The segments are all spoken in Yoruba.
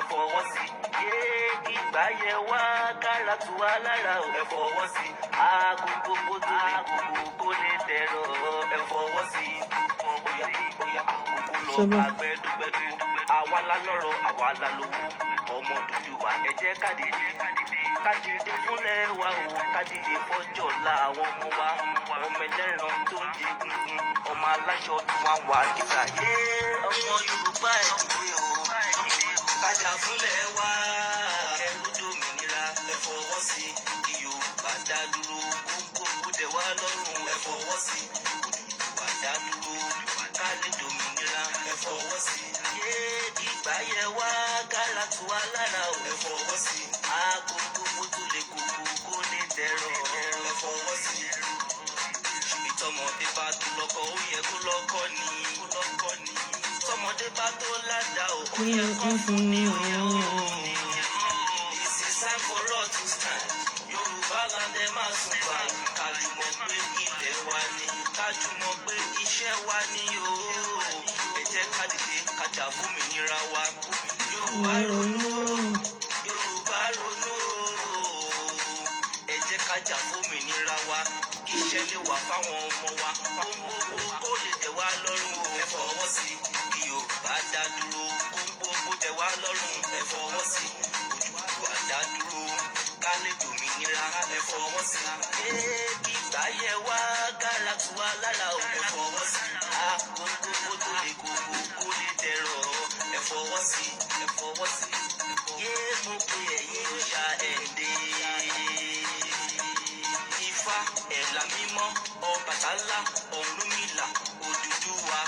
ẹ fọwọ́ sí. Yé ìgbà yẹ wá kára tù wá lára ò ẹ fọwọ́ sí. Agogo tó lè kókó kó lè tẹ̀rọ ẹ fọwọ́ sí. Bóyá àkókò lọ agbẹ́dúgbẹ́dú. Àwa la lọ́rọ̀ àwa la lówó. Ọmọ dúdú wa ẹ jẹ́ kádìdé. Kádìdé fúnlẹ̀ wa o kádìdé fọ́jọ́ la àwọn ọmọ wa. Ọmọ ẹlẹ́ran tó ń jẹ gungun. Ọmọ aláṣọ tí wọ́n wà kíkà. Yé ọmọ Yorùbá ẹ̀ dìde o. Kájà fúnlẹ̀ wa. Ẹrú dòmìnira ẹ fọwọ́ sí. Yorùbá dá dúró. Kókó tẹ̀ wá lọ́rùn ẹ fọwọ́ sí. Yorùbá dá dúró. Kálí dòmìnira ẹ fọwọ́ sí. Yé ìgbà yẹ wá kára tù wá lára ò ẹ fọwọ́ sí. Agogo tó lè kókó kó lè tẹ̀rọ ẹ fọwọ́ sí. Tọmọdé bá tó lọ́kọ ó yẹ kó lọ́kọ ni. Tọmọdé bá tó ládàá ó yẹ kó fún ni o. This is time for us to stand. Yorùbá land ẹ máa sùn bá. Kájùmọ̀ pé ilẹ̀ wa ni. Kájùmọ̀ pé iṣẹ́ wa ni o. Ẹ jẹ́ ká dìde kájà fún òmìnira wa. Yorùbá ronú. Yorùbá ronú. Ẹ jẹ́ kájà fún òmìnira wa. Iṣẹ́ lè wà fáwọn ọmọ wa. Kó lè tẹ̀ wá lọ́rùn o. Ẹ fọwọ́ sí. Yorùbá dá dúró. Kó tẹ̀ wá lọ́rùn. Ẹ fọwọ́ sí. Yorùbá dá dúró. Ká lè dòmìnira. Ẹ fọwọ́ sí. Ìgbà yẹ wá kára tù wá lára o. Ẹ fọwọ́ sí. Agogo tó lè kókó kó lè tẹ̀rọ. Ẹ fọwọ́ sí. Ẹ fọwọ́ sí. Yé mo pe ẹ̀yin òòṣà ẹ̀ǹdẹ́. Ifá ẹ̀là mímọ́ Ọbàtálá Ọ̀rúnmìlà Odùduwà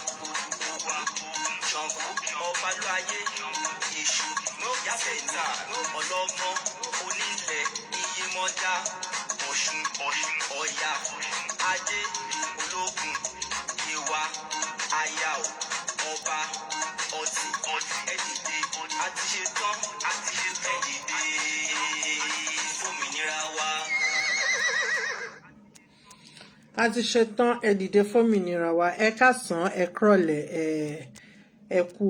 Ṣàngó Ọbalúayé Èṣù Yáfẹ̀tà Ọlọ́gbọ́n Onílẹ̀ Iyemọja Ọ̀ṣun Ọya Ajé Ológun Yewa Ayao Ọba Ọtí ẹ̀dìdé àti ṣetán ẹ̀dìdé fòmìnira wa. A ti ṣetán ẹ dìde fómìnira wa. Ẹ káàsán ẹ kúrọ̀lẹ́ ẹ kú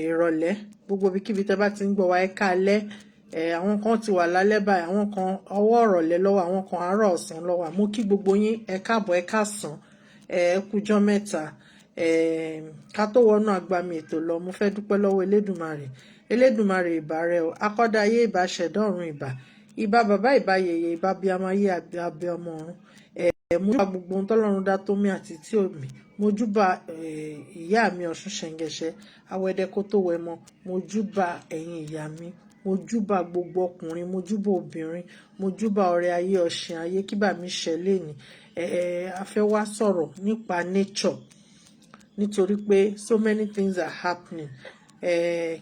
ìrọ̀lẹ́ gbogbo ibikíbi tẹ́ bá ti ń gbọ́ wa. Ẹ káalẹ́ àwọn kan ti wà lálẹ́ báyìí, àwọn kan ọwọ́ ìrọ̀lẹ́ lọ́wọ́, àwọn kan àárọ̀ ọ̀sán lọ́wọ́. Mo kí gbogbo yín ẹ káàbọ̀ ẹ káàsán ẹ kújọ́ mẹ́ta. Ká tó wọnú agbami ètò lọ, mo fẹ́ dúpẹ́ lọ́wọ́ Elédùmarè ìbà rẹ o. Akọ́dá ayé ìbà ṣẹ̀dá ọ̀run ìbà bàbá ìbà yèyè ìbà bíamáyé abẹ́ ọmọ ọ̀run. Mo júbà gbogbo ohun tọ́lọ́run dá tó mí àti tí ò mí. Mo júbà ìyá mi Ọ̀ṣun Ṣẹ̀ǹgẹ̀ṣẹ̀ awẹ́dẹ́ kó tó wẹmọ. Mo júbà ẹ̀yin ìyá mi. Mo júbà gbogbo ọkùnrin, mo júbà obìnrin, mo júbà ọ̀rẹ́ ayé ọ̀sìn ayé kí bà mí ṣẹlẹ̀ ní. A fẹ́ wá sọ̀rọ̀ nípa nature nítorí pé so many things are happening.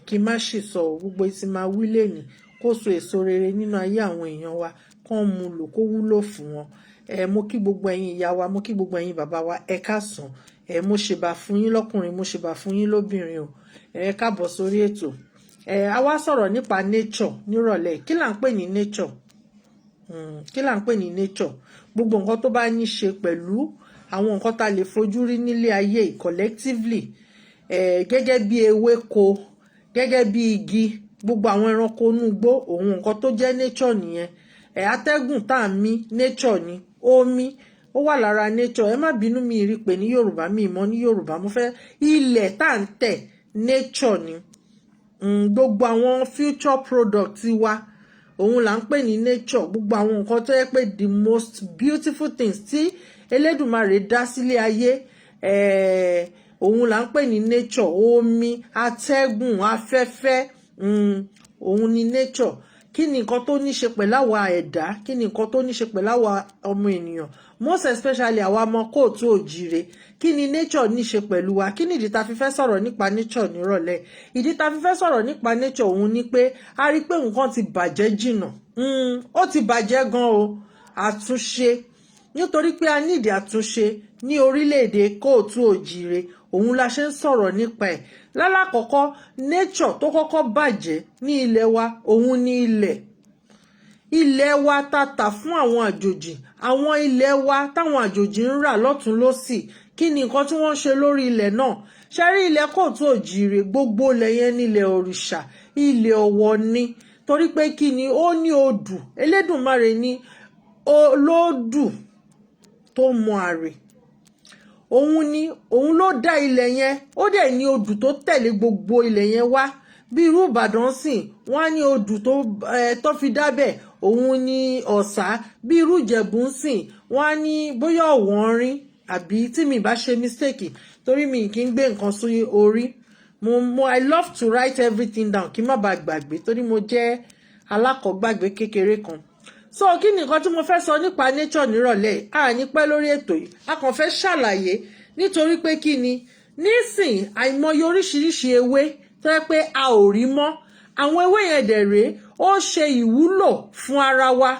Kí má ṣì sọ gbogbo ìtì máa wí lẹ́ni kó so èso rere nínú ayé àwọn èèyàn wa kán mú lò kó wúlò fún wọn. Mo kí gbogbo ẹ̀yin ìyá wa, mo kí gbogbo ẹ̀yin bàbá wa ẹ káàsán. Mo ṣèbà fún yín lọ́kùnrin, mo ṣèbà fún yín lóbìnrin o. Ẹ káàbọ̀ sórí ètò. A wá sọ̀rọ̀ nípa nature nírọ̀lẹ́. Kí là ń pè ní nature? Kí là ń pè ní nature? Gbogbo nǹkan tó bá ní ṣe pẹ̀lú àwọn nǹkan tá lè fojú rí nílé ayé collectively, gẹ́gẹ́ bí ewéko, gẹ́gẹ́ bí igi, gbogbo àwọn ẹranko inú igbó, òun nǹkan tó jẹ́ nature nìyẹn. Atẹ́gùn tá à ń mí nature ni. Omi ó wà lára nature. Ẹ má bínú mi rí pé ní Yorùbá mi mọ̀ ní Yorùbá. Mo fẹ́ ilẹ̀ tá à ń tẹ̀ nature ni. Gbogbo àwọn future product wa òun là ń pè ní nature. Gbogbo àwọn nǹkan tó yẹ pé the most beautiful things tí Elédùmarè dá sílé ayé òun là ń pè ní nature. Omi, atẹ́gùn, afẹ́fẹ́, òun ni nature. Kí ni nǹkan tó ní ṣe pẹ̀lú àwa ẹ̀dá? Kí ni nǹkan tó ní ṣe pẹ̀lú àwa ọmọ ènìyàn? Most especially àwa ọmọ kóòtù òjìrè. Kí ni nature ní ṣe pẹ̀lú wa? Kí ni ìdí tá fi fẹ́ sọ̀rọ̀ nípa nature nírọ̀lẹ́? Ìdí tá fi fẹ́ sọ̀rọ̀ nípa nature òun ni pé a rí pé nǹkan ti bàjẹ́ jìnnà. Ó ti bàjẹ́ gan o. Àtúnṣe. Nítorí pé a nídìí àtúnṣe ní orílẹ̀-èdè kóòtù òjìrè. Òun la ṣe ń sọ̀rọ̀ nípa ẹ̀. Lálákọ̀ọ́kọ́ nature tó kọ́kọ́ bàjẹ́ ní ilẹ̀ wa òun ni ilẹ̀ wa tá tà fún àwọn àjòjì. Àwọn ilẹ̀ wa táwọn àjòjì ń rà lọ́tún lósì. Kí ni nǹkan tí wọ́n ṣe lórí ilẹ̀ náà? ṣẹ́rí ilẹ̀ kóòtù òjìrè gbogbo ilẹ̀ yẹn nílẹ̀ òrìṣà ilẹ̀ ọ̀wọ̀ ni torí pé kí ni ó ní odù Elédùmarè ní olódù tó mọ àrè òun ló dá ilẹ̀ yẹn ó dẹ̀ ní odù tó tẹ̀lé gbogbo ilẹ̀ yẹn wá bí irú Ìbàdàn sìn wọ́n á ní odù tó fi dábẹ̀ òun ní Ọ̀sà bí irú Ìjẹ̀bú sìn wọ́n á ní bóyá Ọ̀wọ̀nrín àbí tí mi bá ṣe mistake torí mi kì í gbé nǹkan sí orí I love to write everything down kí n má bàa gbàgbé torí mo jẹ́ alákọ̀ọ́gbàgbé kékeré kan. So kí ni nǹkan tí mo fẹ́ sọ nípa nature nírọ̀lẹ́ a ní pẹ́ lórí ètò yìí a kàn fẹ́ ṣàlàyé nítorí pé kí ni nísìn àìmọye oríṣiríṣi ewé tó yẹ pé a ò rí mọ́ àwọn ewé yẹn dẹ̀ rèé ó ṣe ìwúlò fún ara wa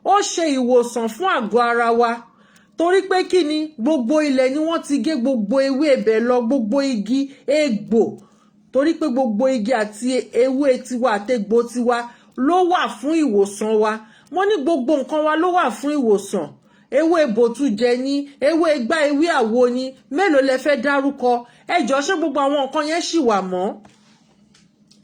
ó ṣe ìwòsàn fún àgọ́ ara wa torí pé kí ni gbogbo ilẹ̀ ni wọ́n ti gé gbogbo ewé ibẹ̀ lọ gbogbo igi egbò torí pé gbogbo igi àti ewé tiwa àtegbò tiwa ló wà fún ìwòsàn wa mo ní gbogbo nǹkan wa ló wà fún ìwòsàn ewé bòtújẹ ní ewé igbá ewé àwo ni mélòó lẹ fẹ́ dárúkọ ẹ jọ̀ọ́ ṣé gbogbo àwọn nǹkan yẹn ṣì wà mọ́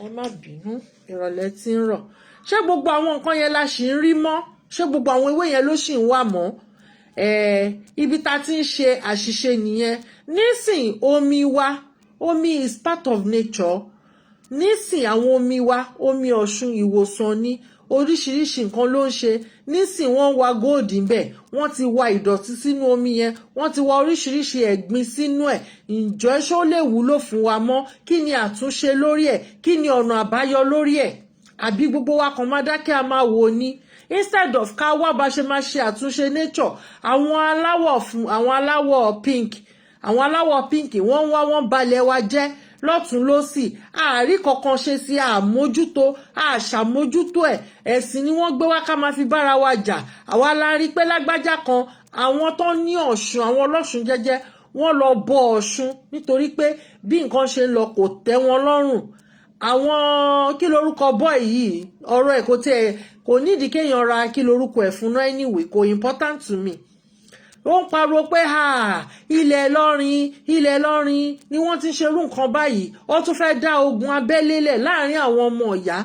ẹ má bínú ìrọ̀lẹ́ tí ń rọ̀ ṣé gbogbo àwọn nǹkan yẹn la ṣì ń rí mọ́ ṣé gbogbo àwọn ewé yẹn ló ṣì ń wà mọ́ ibi tá ti ń ṣe àṣìṣe nìyẹn nísìn omi is part of nature nísìn àwọn omi wa omi Ọ̀ṣun ìwòsàn ni oríṣiríṣi nǹkan ló ń ṣe nísìn wọ́n wa gold ńbẹ̀ wọ́n ti wa ìdọ̀tí sínú omi yẹn wọ́n ti wa oríṣiríṣi ẹ̀gbin sínú ẹ̀ ǹjọ́ ṣó lè wúlò fún wa mọ́ kí ni àtúnṣe lórí ẹ̀ kí ni ọ̀nà àbáyọ lórí ẹ̀ àbí gbogbo wa kan máa dákẹ́ a máa wò ni instead of ká wá bá ṣe máa ṣe àtúnṣe nature àwọn aláwọ̀ pink wọ́n balẹ̀ wa jẹ́ lọ́tún lọ́sì àárí kankan ṣe sí àmójútó àṣàmójútó ẹ̀sìn ni wọ́n gbé wá ká máa fi bára wa jà àwa la rí pé lágbájá kan àwọn tó ní Ọ̀ṣun àwọn ọlọ́ṣun jẹ́jẹ́ wọ́n lọ bọ Ọ̀ṣun nítorí pé bí nǹkan ṣe ń lọ kò tẹ́ wọn lọ́rùn àwọn kí lorúkọ bọ́ yìí ọ̀rọ̀ ẹ̀ kò nídìí kéèyàn ra kí lorúkọ ẹ̀ fún náà anyway kò important to me ó ń pariwo pé ilẹ̀ Ìlọrin ni wọ́n ti ń ṣerú nǹkan báyìí ó tún fẹ́ dá ogun abẹ́lé lẹ̀ láàrin àwọn ọmọ ìyá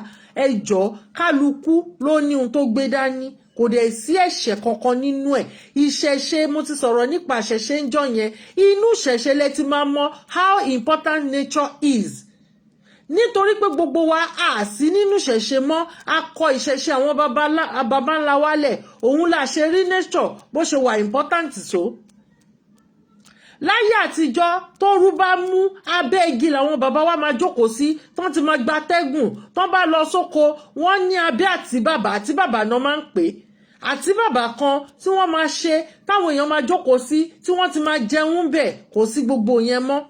ẹjọ́ kálukú ló ní ohun tó gbé dání kò dẹ̀ sí ẹ̀ṣẹ̀ kankan nínú ẹ̀ ìṣẹ̀ṣe mo ti sọ̀rọ̀ nípa ìṣẹ̀ṣe ń jọ yẹn inú ìṣẹ̀ṣe lẹ ti máa mọ how important nature is nítorí pé gbogbo wa a sí nínú ìṣẹ̀ṣe mọ́ a kọ ìṣẹ̀ṣe àwọn baba ńlá wálẹ̀ òun là ṣe rí nature bó ṣe wà important so. láyé àtijọ́ tóru bá mú abẹ́ igi làwọn baba wa máa jókòó sí tán ti máa gba tẹ́gùn tán bá lọ sóko wọ́n ní abẹ́ àtíbàbà náà máa ń pè àtíbàbà kan tí wọ́n máa ṣe táwọn èèyàn máa jókòó sí tí wọ́n ti máa jẹun bẹ̀ kò sí gbogbo yẹn mọ́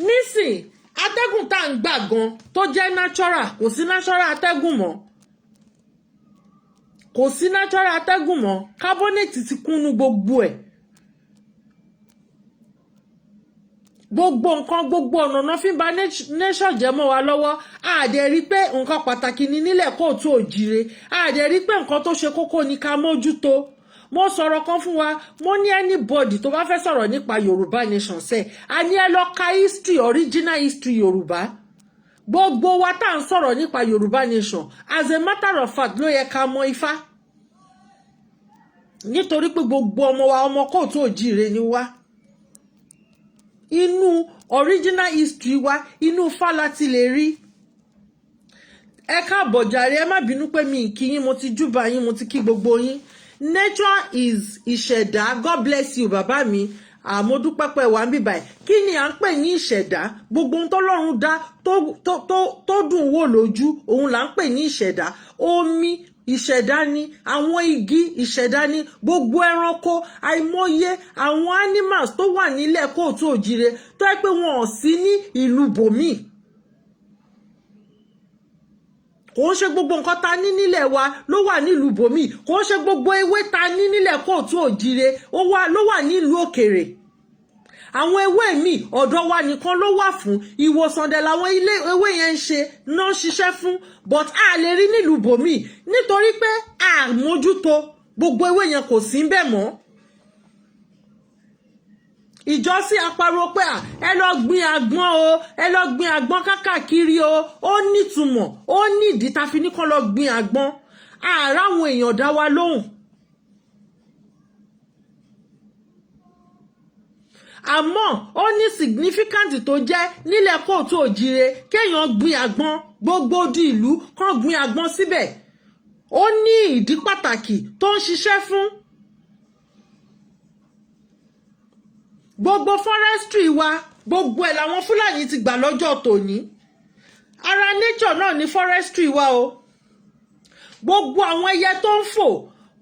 nísìn atẹ́gùn tá à ń gbà gan tó jẹ́ natural kò sí natural atẹ́gùn mọ́ kò sí natural atẹ́gùn mọ́ carbonate ti kúnnú gbogbo ẹ̀ gbogbo nǹkan gbogbo ọ̀nà náà fi ń ba nation jẹ́ mọ́ wa lọ́wọ́ àdẹ̀ rí pé nǹkan pàtàkì ni nílẹ̀ kóòtù òjìrè àdẹ̀ rí pé nǹkan tó ṣe kókó ni ká mójútó mo sọ̀rọ̀ kan fún wa mo ní anybody tó bá fẹ́ sọ̀rọ̀ nípa Yorùbá nation ṣe a ní ẹ lọ ka history original history Yorùbá gbogbo wa tá à ń sọ̀rọ̀ nípa Yorùbá nation as a matter of fact ló yẹ ká mọ Ifá nítorí pé gbogbo ọmọ wa ọmọ kóòtù òjìrè ni wá inú original history wa inú Ifá láti lè rí ẹ káàbọ̀ jàre ẹ má bínú pé mi kí yín mo ti júbà yín mo ti kí gbogbo yín nature is ìṣẹ̀dá God bless you bàbá mi àmọ́dúpẹ́pẹ́ wà ń bíbà ẹ̀ kí ni à ń pè ní ìṣẹ̀dá gbogbo ohun tọ́lọ́run dá tó dùn wò lójú òun là ń pè ní ìṣẹ̀dá omi ìṣẹ̀dá ni àwọn igi ìṣẹ̀dá ni gbogbo ẹranko àìmọye àwọn animals tó wà nílẹ̀ kóòtù òjìrè tó yẹ pé wọn ò sí ní ìlú bòmíì kò ń ṣe gbogbo nǹkan ta ní nílẹ̀ wa ló wà nílùú bòmíì kò ń ṣe gbogbo ewé ta ní nílẹ̀ kóòtù òjìrè ló wà nílùú òkèrè àwọn ewé mi ọ̀dọ̀ wa nìkan ló wà fún ìwòsàn dẹ̀ làwọn ewé yẹn ń ṣe náà ṣiṣẹ́ fún but a lè rí nílùú bòmíì nítorí pé a mójútó gbogbo ewé yẹn kò sí ń bẹ̀ mọ́ ìjọsìn apariwo pé ẹ lọ gbin àgbọn o, ẹ lọ gbin àgbọn kákàkiri o, ó nítumọ̀, ó nídìí tá fi ní kán lọ gbin àgbọn. Àárá àwọn èèyàn dá wa lóhùn. Àmọ́ ó ní significant tó jẹ́ nílẹ̀ kóòtù òjire kéèyàn gbin àgbọn, gbogbo odi ìlú kán gbin àgbọn síbẹ̀. Ó ní ìdí pàtàkì tó ń ṣiṣẹ́ fún. Gbogbo forestry wa, gbogbo ẹ̀ làwọn Fúlàní ti gbà lọ́jọ́ tòní. Ara nature náà ni forestry wa o. Gbogbo àwọn ẹyẹ tó ń fò,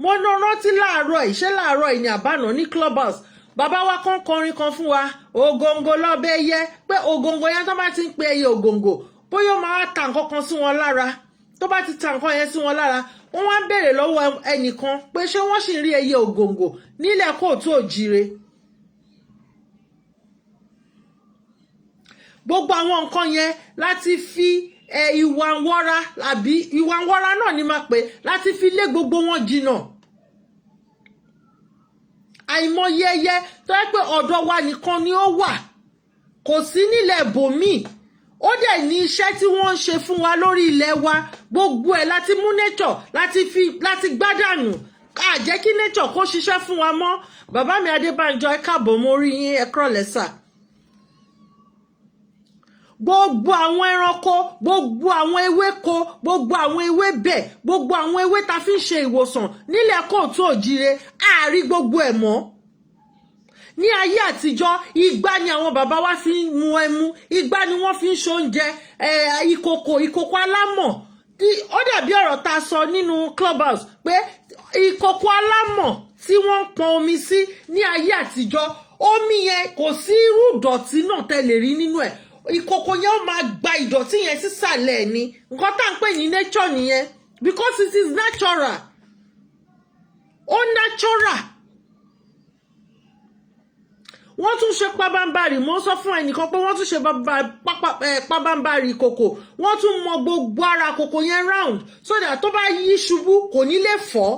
mo rántí láàárọ̀ ìṣe láàárọ̀ ìní àbánà ní clubhouse. Bàbá wa kan kọrin kan fún wa, ògòǹgò lọ́bẹ̀ ẹyẹ, pé ògòǹgò yẹn tó bá ti ń pe ẹyẹ ògòǹgò, bóyá ó máa ta nǹkan kan sí wọn lára. Tó bá ti ta nǹkan yẹn sí wọn lára, wọ́n wá ń béèrè lọ́wọ́ ẹnìkan pé ṣé wọ́n sì ń rí ẹyẹ ògòǹgò nílẹ̀ kóòtù òjire. Gbogbo àwọn nǹkan yẹn láti fi ìwà wọ́ra àbí ìwà wọ́ra náà ni máa pè láti fi lé gbogbo wọn jìnnà. Àìmọye ẹyẹ tó yẹ pé ọ̀dọ̀ wa nìkan ni ó wà, kò sí nílẹ̀ bòmíì. Ó dẹ̀ ní iṣẹ́ tí wọ́n ń ṣe fún wa lórí ilẹ̀ wa. Gbogbo ẹ̀ láti mú nature láti gbádànù. Ká jẹ́ kí nature kó ṣiṣẹ́ fún wa mọ́. Bàbá mi Adébánjọ, ẹ káàbọ̀, mo rí yín, ẹ kúrọ̀lẹ́ sà. Gbogbo àwọn ẹranko, gbogbo àwọn ewéko, gbogbo àwọn ewébẹ̀, gbogbo àwọn ewé ta fi ń ṣe ìwòsàn nílẹ̀ kóòtù òjire, àárí gbogbo ẹ̀ mọ́. Ní ayé àtijọ́, igbá ni àwọn bàbá wa fi ń mu ẹmu, igbá ni wọ́n fi ń ṣoúnjẹ, ìkòkò alámọ̀. Ó dàbí ọ̀rọ̀ tá sọ nínú clubhouse pé ìkòkò alámọ̀ tí wọ́n ń pọn omi sí ní ayé àtijọ́, omi yẹn kò sí irú ìdọ̀tí náà tẹ́lẹ̀ rí nínú ẹ̀. Ìkòkò yẹn ó máa gba ìdọ̀tí yẹn sísàlẹ̀ ni. Nǹkan tá ń pè ní nature nìyẹn, because it is natural. Ó natural. Wọ́n tún ṣe pabambarì, mo sọ fún ẹnìkan pé wọ́n tún ṣe pabambarì ìkòkò. Wọ́n tún mọ gbogbo ara ìkòkò yẹn round so that tó bá yí ṣubú kò ní lè fọ́.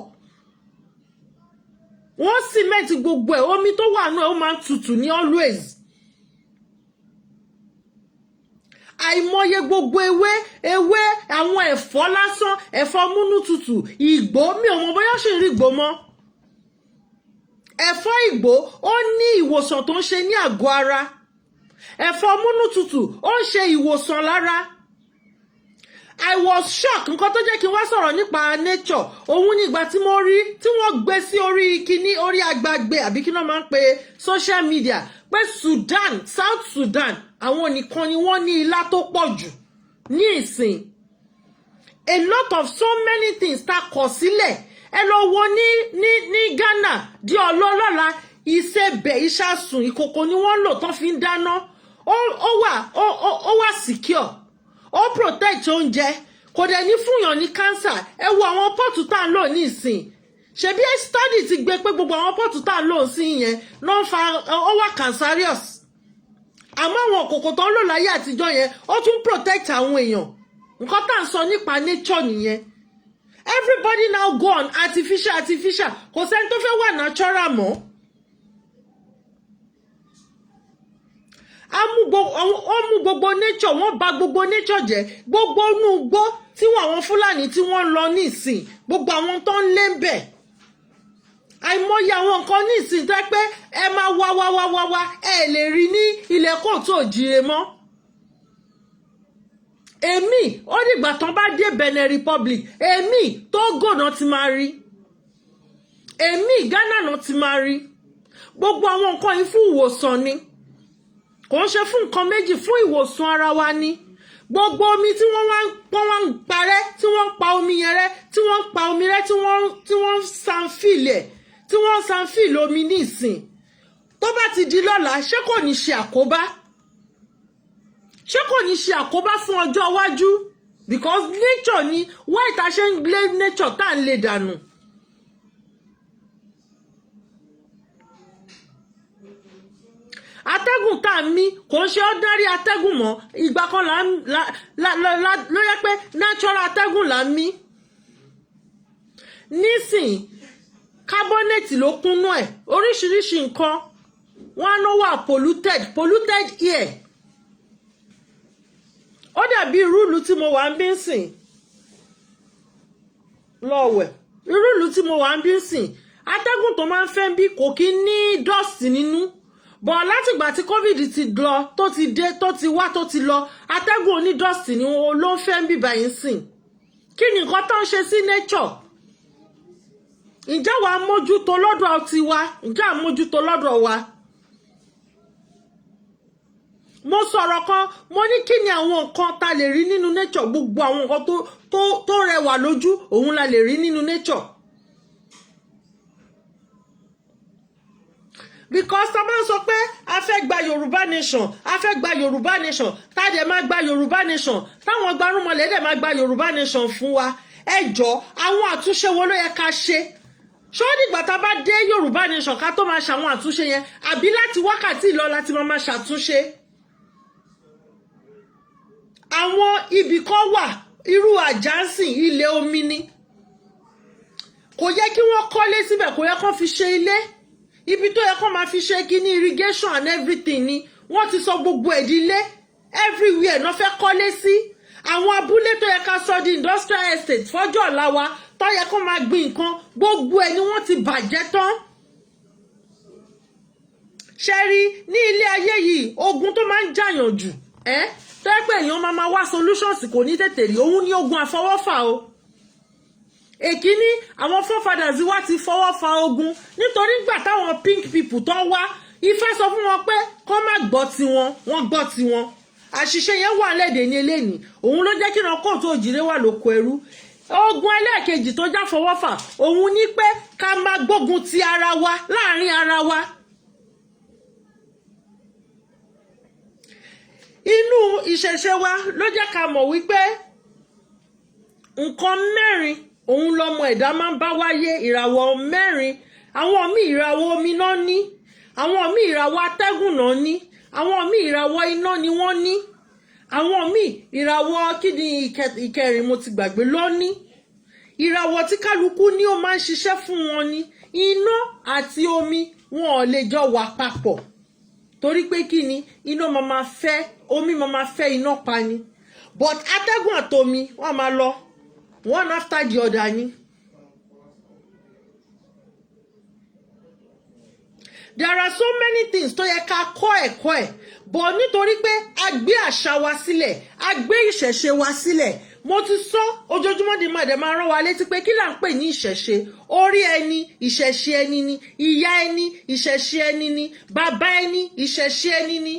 Wọ́n cement gbogbo ẹ̀, omi tó wà náà ó máa ń tutù ní always. Àìmọye gbogbo ewé àwọn ẹ̀fọ́ lásán, ẹ̀fọ́ múnútutù, ìgbó, mi ò mọ̀ bóyá ṣì ń rí ìgbó mọ́. Ẹ̀fọ́ ìgbó ó ní ìwòsàn tó ń ṣe ní àgọ́ ara. Ẹ̀fọ́ múnútutù ó ń ṣe ìwòsàn lára. I was shocked. Nǹkan tó jẹ́ kí n wá sọ̀rọ̀ nípa nature òun ní ìgbà tí mo rí tí wọ́n gbé sí orí kíní orí agbágbé àbí kí náà máa ń pe social media pé Sudan, South Sudan, àwọn nìkan ni wọ́n ní ilá tó pọ̀ jù ní ìsìn. A lot of so many things tá kọ̀ sílẹ̀. Ẹ lọ wo ní Ghana di ọlọ́lọ́la ìsebẹ̀ ìṣàsùn ìkòkò ni wọ́n lò tán fi ń dáná. Ó wà secure. Ó protect oúnjẹ. Kò dẹ̀ ní fúnyàn ní cancer. Ẹ wo àwọn pọ́ọ̀tù tá ń lò ní ìsìn. Ṣebí study ti gbé pé gbogbo àwọn pọ́ọ̀tù tá ń lò sí yẹn náà fa ó wà cancerous. Àmọ́ àwọn òkòkò tó ń lò láyé àtijọ́ yẹn ó tún protect àwọn èèyàn. Nǹkan tá ń sọ nípa nature nìyẹn. Everybody now go on artificial. Kò sẹ́ni tó fẹ́ wà natural mọ́. Ó mú gbogbo nature, wọ́n bà gbogbo nature jẹ́. Gbogbo inú igbó tí àwọn Fúlàní tí wọ́n ń lọ ní ìsìn, gbogbo àwọn tó ń lé ń bẹ̀. Àìmọye àwọn nǹkan ní ìsìn tó pé ẹ máa wá ẹ lè rí ní ilẹ̀ kóòtù òjire mọ́. Èmi ó dìgbà tán bá dé Benin Republic, èmi Togo náà ti máa rí, èmi Ghana náà ti máa rí. Gbogbo àwọn nǹkan yìí fún ìwòsàn ni, kò ń ṣe fún nǹkan méjì, fún ìwòsàn ara wa ni. Gbogbo omi tí wọ́n wá ń parẹ́, tí wọ́n ń pa omi yẹn rẹ́, tí wọ́n ń pa omi rẹ́, tí wọ́n ń sanfìlẹ̀, tí wọ́n ń sanfìlẹ̀ omi ní ìsìn. Tó bá ti di lọ́la, ṣé kò ní ṣe àkóbá? Ṣé kò ní ṣe àkóbá fún ọjọ́ iwájú? Because nature ni, why ta ṣe ń lé nature tá ń lè dànù? Atẹ́gùn tá ń mí kò ń ṣe ordinary atẹ́gùn mọ́. Ìgbà kan ló yẹ pé natural atẹ́gùn là ń mí. Nísìn carbonate ló kúnnú ẹ̀, oríṣiríṣi nǹkan. wọ́n á wà polluted air. Ó dàbí rúùlù tí mo wà ń bí sìn lọ́wẹ̀ rúùlù tí mo wà ń bí sìn atẹ́gùn tó máa ń fẹ́ bí kò kí ní dust nínú bọ̀ látìgbà tí covid ti lọ tó ti dé tó ti wá tó ti lọ atẹ́gùn oní dust ni ló ń fẹ́ bí báyìí sìn kí ni nǹkan tó ń ṣe sí nature ǹjẹ́ wàá mójútó lọ́dọ̀ tiwa ǹjẹ́ àmójútó lọ́dọ̀ wa. Mo sọ̀rọ̀ kan mo ní kí ni àwọn nǹkan ta lè rí nínú nature gbogbo àwọn nǹkan tó rẹwà lójú òun la lè rí nínú nature. Because ta máa ń sọ pé a fẹ́ gba Yorùbá nation a fẹ́ gba Yorùbá nation tá dẹ̀ máa gba Yorùbá nation táwọn gbarúmọlẹ̀ dẹ̀ máa gba Yorùbá nation fún wa ẹ jọ̀ọ́ àwọn àtúnṣe wo ló yẹ ká ṣe ṣó nígbà tá bá dé Yorùbá nation ká tó máa ṣàwọn àtúnṣe yẹn àbí láti wákàtí lọ láti máa ṣàtúnṣe. Àwọn ibì kan wà irú àjánsìn ilẹ̀ omi ni kò yẹ kí wọ́n kọ́lé síbẹ̀ kò yẹ kó fi ṣe ilé ibi tó yẹ kó máa fi ṣe kíní irrigation and everything ni wọ́n ti sọ gbogbo ẹ̀dílé everywhere náà fẹ́ kọ́lé sí àwọn abúlé tó yẹ ká sọ di industrial estate fọ́jọ́ ọ̀la wa tó yẹ kó máa gbin nǹkan gbogbo ẹ̀ ni wọ́n ti bàjẹ́ tán. ṣe rí ní ilé ayé yìí ogun tó máa ń jàyàn jù tó yẹ pé èèyàn máa wá solutions kò ní tètè rí òun ní ogun àfọwọ́fà o. Èkíní àwọn forefathers wa ti fọwọ́ fa ogun nítorí gbà táwọn pink people tó wá Ifá sọ fún wọn pé kó má gbọ́ tiwọn wọ́n gbọ́ tiwọn àṣìṣe yẹn wà lẹ́dẹ̀ ní eléyìí òun ló jẹ́ kí wọn kó tó òjìrè wà lóko ẹrú. Ogun ẹlẹ́ẹ̀kejì tó já fọwọ́ fà òun ní pé ká máa gbógun ti ara wa láàrin ara wa. Inú ìṣẹ̀ṣe wa ló jẹ́ ká mọ̀ wípé nǹkan mẹ́rin òun lọmọ ẹ̀dá máa ń bá wáyé ìràwọ̀ mẹ́rin àwọn míì ìràwọ̀ omi náà ní àwọn míì ìràwọ̀ atẹ́gùn náà ní àwọn míì ìràwọ̀ iná ni wọ́n ní àwọn míì ìràwọ̀ kíni ìkẹrin mo ti gbàgbé lọ́ní ìràwọ̀ tí kálukú ní ó máa ń ṣiṣẹ́ fún wọn ní iná àti omi wọn ò lè jọ wà papọ̀ torí pé kíni iná máa fẹ́ omi máa fẹ́ iná pa ni but atẹ́gùn àtomi wọ́n máa lọ one after the other ni. There are so many things tó yẹ ká kọ́ ẹ̀kọ́ ẹ̀ but nítorí pé a gbé àṣà wa sílẹ̀ a gbé ìṣẹ̀ṣe wa sílẹ̀ mo ti sọ ojoojúmọ́ di máa dẹ̀ máa rán wa létí pé kí là ń pè ní ìṣẹ̀ṣe orí ẹni ìṣẹ̀ṣe ẹni ni ìyá ẹni ìṣẹ̀ṣe ẹni ni bàbá ẹni ìṣẹ̀ṣe ẹni ni.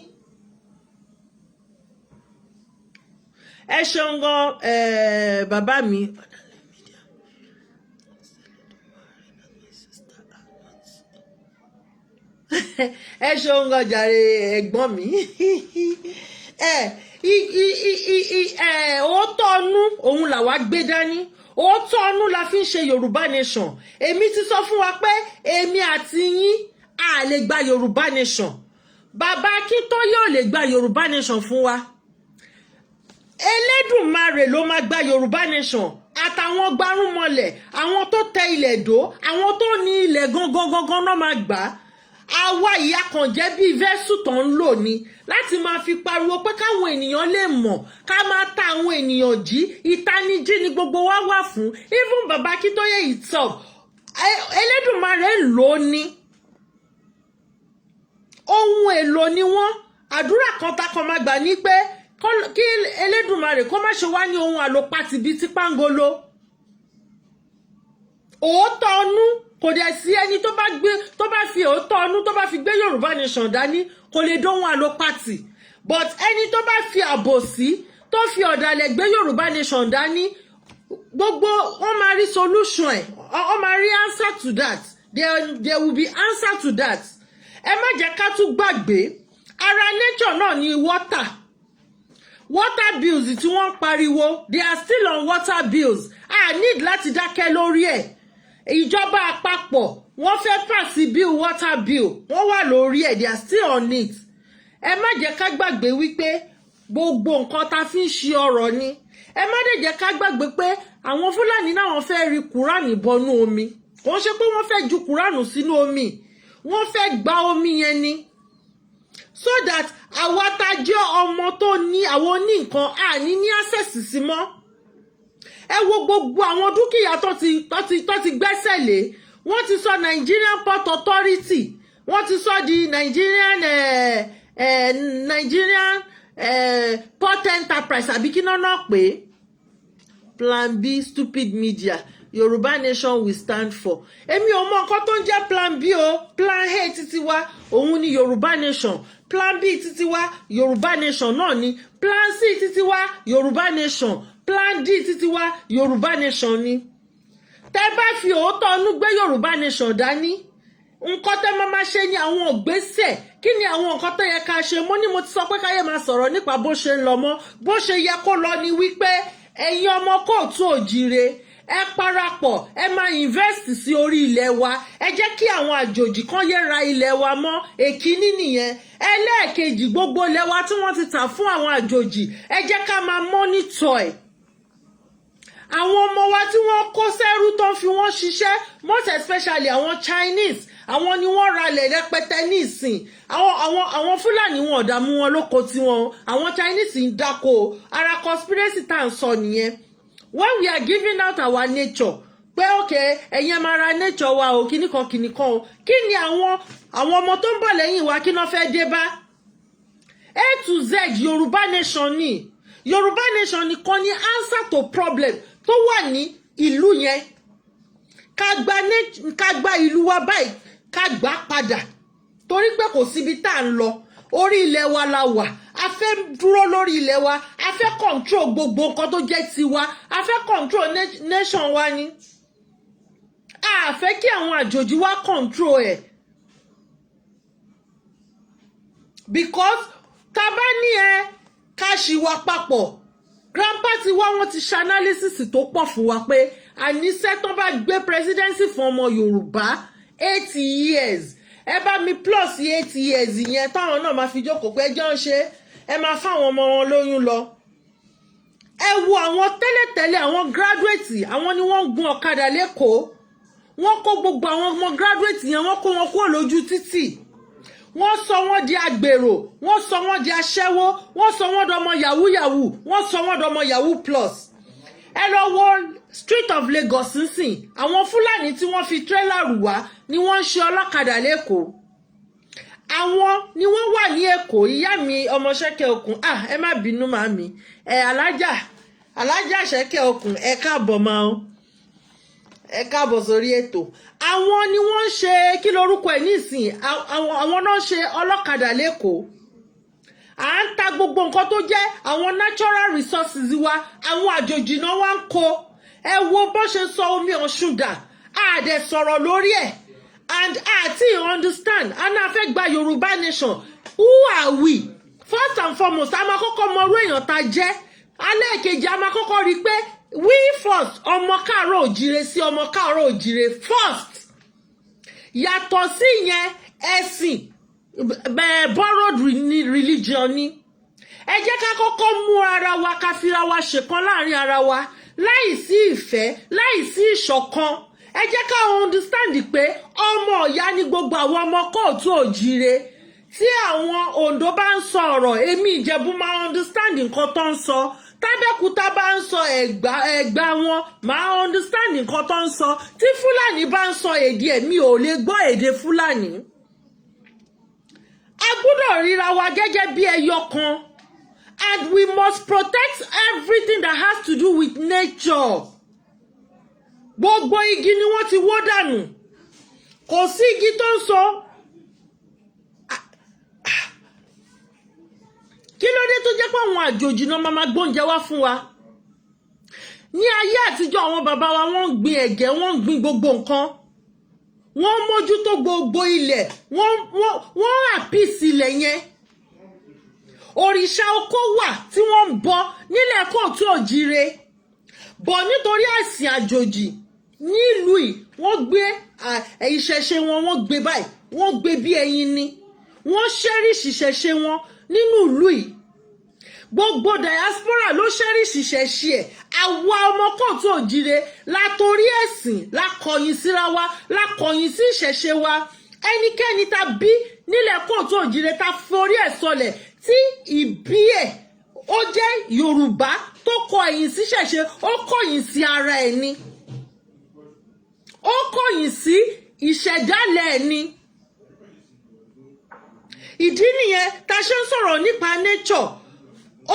Ẹ ṣeun gan bàbá mi ẹ ṣeun gan jàre ẹ̀gbọ́n mi òótọ́ ọnú òun làwa gbé dání òótọ́ ọnú la fi ń ṣe Yorùbá nation èmi ti sọ fún wa pé èmi àti yín a lè gba Yorùbá nation bàbá Akíntóyè ò lè gba Yorùbá nation fún wa. Elédùmarè ló máa gba Yorùbá nation àtàwọn gbarúmọlẹ̀ àwọn tó tẹ ilẹ̀ dó àwọn tó ní ilẹ̀ gangan náà máa gbà á. Àwa ìyá kan jẹ́ bí vẹ́sù tó ń lò ní láti máa fi pariwo pé káwọn ènìyàn lè mọ̀ ká máa ta àwọn ènìyàn jí ìtanijí ni gbogbo wa wà fún even bàbá Akíntóyè itself Elédùmarè lò ní ohun èlò ni wọ́n àdúrà kan takọ̀ máa gbà ní pé kí Elédùmarè kó má ṣe wá ní ohun àlòpatì bíi ti pangolo òótọ́ ọnú kò dẹ̀ sí ẹni tó bá fi òótọ́ ọnú tó bá fi gbé Yorùbá nation dání kò lè dóhun àlòpatì but ẹni tó bá fi àbòsí tó fi ọ̀dàlẹ̀ gbé Yorùbá nation dání gbogbo wọ́n máa rí solution ẹ̀ wọ́n máa rí answer to that there will be answer to that. Ẹ má jẹ́ ká tún gbàgbé ara nature náà ni water bills tí wọ́n ń pariwo they are still on water bills I need láti dákẹ́ lórí ẹ̀ ìjọba àpapọ̀ wọ́n fẹ́ pàṣẹ bill water bill wọ́n wà lórí ẹ̀ they are still on it. Ẹ má jẹ́ ká gbàgbé wípé gbogbo nǹkan tá fi ń ṣe ọrọ̀ ni ẹ má dẹ̀ jẹ́ ká gbàgbé pé àwọn Fúlàní náà wọ́n fẹ́ rí Kùránì bọnú omi wọ́n ṣe pé wọ́n fẹ́ ju Kùránì sínú omi wọ́n fẹ́ gba omi yẹn ni so that àwa tá jẹ́ ọmọ tó ní àwọn ní nǹkan àní ní access sí mọ́. Ẹ wo gbogbo àwọn dúkìá tó ti gbẹ́sẹ̀ lé. Wọ́n ti sọ Nigerian Port Authority, wọ́n ti sọ di Nigerian Port Enterprise àbí kí náà pé. Plan B, stupid media. Yoruba nation we stand for. Èmi ò mọ nǹkan tó ń jẹ́ plan B o. Plan A títí wa òun ni Yoruba nation. Plan B títí wa Yoruba nation náà ni. Plan C títí wa Yoruba nation. Plan D títí wa Yoruba nation ni. Tẹ́ bá fi òótọ́ inú gbé Yoruba nation dání. Nǹkan tẹ́ máa ṣe ni àwọn ògbésẹ̀. Kí ni àwọn nǹkan tó yẹ ká ṣe? Mo ní mo ti sọ pé káyé máa sọ̀rọ̀ nípa bó ṣe ń lọ mọ́. Bó ṣe yẹ kó lọ ni wípé ẹ̀yin ọmọ kóòtù òjire ẹ parapọ̀ ẹ máa invest sí orí ilẹ̀ wa. Ẹ jẹ́ kí àwọn àjòjì kan yé ra ilẹ̀ wa mọ́. Èkíní nìyẹn. Ẹlẹ́ẹ̀kejì gbogbo ilẹ̀ wa tí wọ́n ti tà fún àwọn àjòjì ẹ jẹ́ ká máa monitor ẹ̀. Àwọn ọmọ wa tí wọ́n kó sẹ́rú tó fi wọ́n ṣiṣẹ́, most especially àwọn Chinese, àwọn ni wọ́n ralẹ̀ rẹpẹtẹ ní ìsìn. Àwọn Fúlàní wọn ò dààmú wọn lóko tiwọn. Àwọn Chinese ń dáko. Ara conspiracy tá à ń sọ nìyẹn. When we are giving out our nature, pé okay ẹ̀yin máa ra nature wa o kíníkan o. Kí ni àwọn ọmọ tó ń bọ̀ lẹ́yìn wa kí náà fẹ́ dé bá? A to Z Yorùbá nation ni. Yorùbá nation nìkan ni answer to problem tó wà ní ìlú yẹn. Ká gba ìlú wa báyìí ká gbà padà torí pé kò síbi tá à ń lọ. Orí ilẹ̀ wa la wà. A fẹ́ dúró lórí ilẹ̀ wa. A fẹ́ control gbogbo nǹkan tó jẹ́ tiwa. A fẹ́ control nation wa ni. A fẹ́ kí àwọn àjòjì wa control ẹ̀. Because tá bá ní ká ṣì wà papọ̀. Grandpa ti wá wọ́n ti ṣe analysis tó pọ̀ fún wa pé àníṣe tó bá gbé presidency fún ọmọ Yorùbá 8 years. Ẹ bá mi plus 8 years yẹn táwọn náà máa fi jókòó pé ẹjọ́ ń ṣe ẹ máa fáwọn ọmọ wọn lóyún lọ. Ẹ wo àwọn tẹ́lẹ̀tẹ́lẹ̀ àwọn graduate àwọn ni wọ́n gun ọ̀kadà lẹ́kọ̀ọ́. Wọ́n kó gbogbo àwọn ọmọ graduate yẹn wọ́n kó wọn kúrò lójú títì. Wọ́n sọ wọ́n di agbèrò, wọ́n sọ wọ́n di aṣẹ́wó, wọ́n sọ wọ́n dọmọ yahoo yahoo, wọ́n sọ wọ́n dọmọ yahoo plus. Ẹ lọ wo street of Lagos nsìn, àwọn Fúlàní tí wọ́n fi trailer rù wá ni wọ́n ń ṣe ọlọ́kadà lẹ́kọ̀ọ́. Àwọn ni wọ́n wà ní Èkó. Ìyá mi ọmọ Ṣẹ́kẹ́ Òkun, ẹ má bínú màmí. Alájà Ṣẹ́kẹ́ Òkun, ẹ káàbọ̀ máa o. Ẹ káàbọ̀ sórí ètò. Àwọn ni wọ́n ń ṣe kí lorúkọ ẹ̀ nísìn, àwọn náà ṣe ọlọ́kadà lẹ́kọ̀ọ́. À ń ta gbogbo nǹkan tó jẹ́ àwọn natural resources wa, àwọn àjòjì náà wá ń kó. Ẹ wo bó ṣe sọ omi Ọ̀ṣun dà. A dẹ̀ sọ̀rọ̀ lórí ẹ̀. And àti understand, a náà fẹ́ gba Yorùbá nation. Who are we? First and foremost, a máa kọ́kọ́ mọ orú èèyàn tá jẹ́. Ẹlẹ́ẹ̀kejì a máa kọ́kọ́ rí pé we first ọmọ káàárọ̀ òjìrè sí ọmọ káàárọ̀ òjìrè first. Yàtọ̀ sí yẹn ẹ̀sìn borrowed religion ni. Ẹ jẹ́ ká kọ́kọ́ mú ara wa ká fira wa ṣèkan láàrin ara wa láì sí ìfẹ́ láì sí ìṣọ̀kan. Ẹ jẹ́ ká understand pé ọmọ ọ̀yá ni gbogbo àwọn ọmọ kóòtù òjìrè. Tí àwọn Oǹdó bá ń sọ ọ̀rọ̀ èmi Ìjẹ̀bú máa understand nǹkan tó ń sọ. Tábẹ́kúta bá ń sọ Ẹ̀gbá wọn máa understand nǹkan tó ń sọ. Tí Fúlàní bá ń sọ èdè ẹ̀ mi ò lè gbọ́ èdè Fúlàní. A gbọ́dọ̀ ríra wa gẹ́gẹ́ bí ẹyọ kan. And we must protect everything that has to do with nature. Gbogbo igi ni wọ́n ti wó dànù. Kò sí igi tó ń sọ. Kí ló dé tó jẹ́ pé àwọn àjòjì náà máa gbóúnjẹ wá fún wa? Ní ayé àtijọ́ àwọn bàbá wa wọ́n ń gbin ẹ̀gẹ́, wọ́n ń gbin gbogbo nǹkan. Wọ́n mójútó gbogbo ilẹ̀, wọ́n àpíìsì ilẹ̀ yẹn. Òrìṣà oko wà tí wọ́n ń bọ nílẹ̀ kóòtù òjìrè. Bọ̀ nítorí ẹ̀sìn àjòjì nílùú yìí wọ́n gbé ìṣẹ̀ṣe wọn wọ́n gbé báyìí, wọ́n gbé bí ẹyin ni. Wọ́n ṣẹ́ríṣì ìṣẹ̀ṣe wọn nínú ìlú yìí. Gbogbo diaspora ló ṣẹ́ríṣì ìṣẹ̀ṣe ẹ̀. Àwa ọmọ kóòtù òjìrè látorí ẹ̀sìn lákọ̀yìn síra wa, lákọ̀yìn sí ìṣẹ̀ṣe wa. ẹnikẹ́ni tá bí nílẹ̀ kóòtù òjìrè tá forí ẹ̀ sọlẹ̀ tí ìbí ẹ̀ ó jẹ́ Yorùbá tó kọ ẹ̀yìn sí ṣẹ̀ṣe, ó kọ̀yìn sí ara ẹ̀ ni, ó kọ̀yìn sí ìṣẹ̀dálẹ̀ ẹ̀ ni. Ìdí nìyẹn tá ṣe ń sọ̀rọ̀ nípa nature.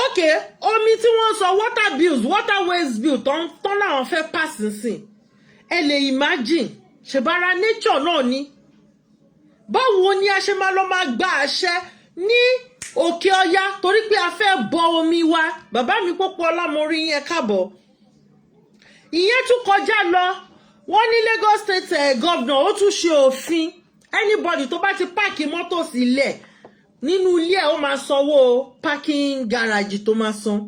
Okay, omi tí wọ́n sọ water bills, water waste bill tán láwọn fẹ́ pass nsìn, ẹ lè imagine ṣèbára nature náà ni. Báwo ni a ṣe máa lọ máa gba àṣẹ ní òkè ọya torí pé a fẹ́ bọ omi wa? Bàbá mi Pópó Ọlámọrí yẹn káàbọ̀. Ìyẹn tún kọjá lọ, wọ́n ní Lagos State governor ó tún ṣe òfin, anybody tó bá ti páàkì mọ́tò sílẹ̀ nínú ilé ẹ̀ ó máa sanwó parking garage tó máa san.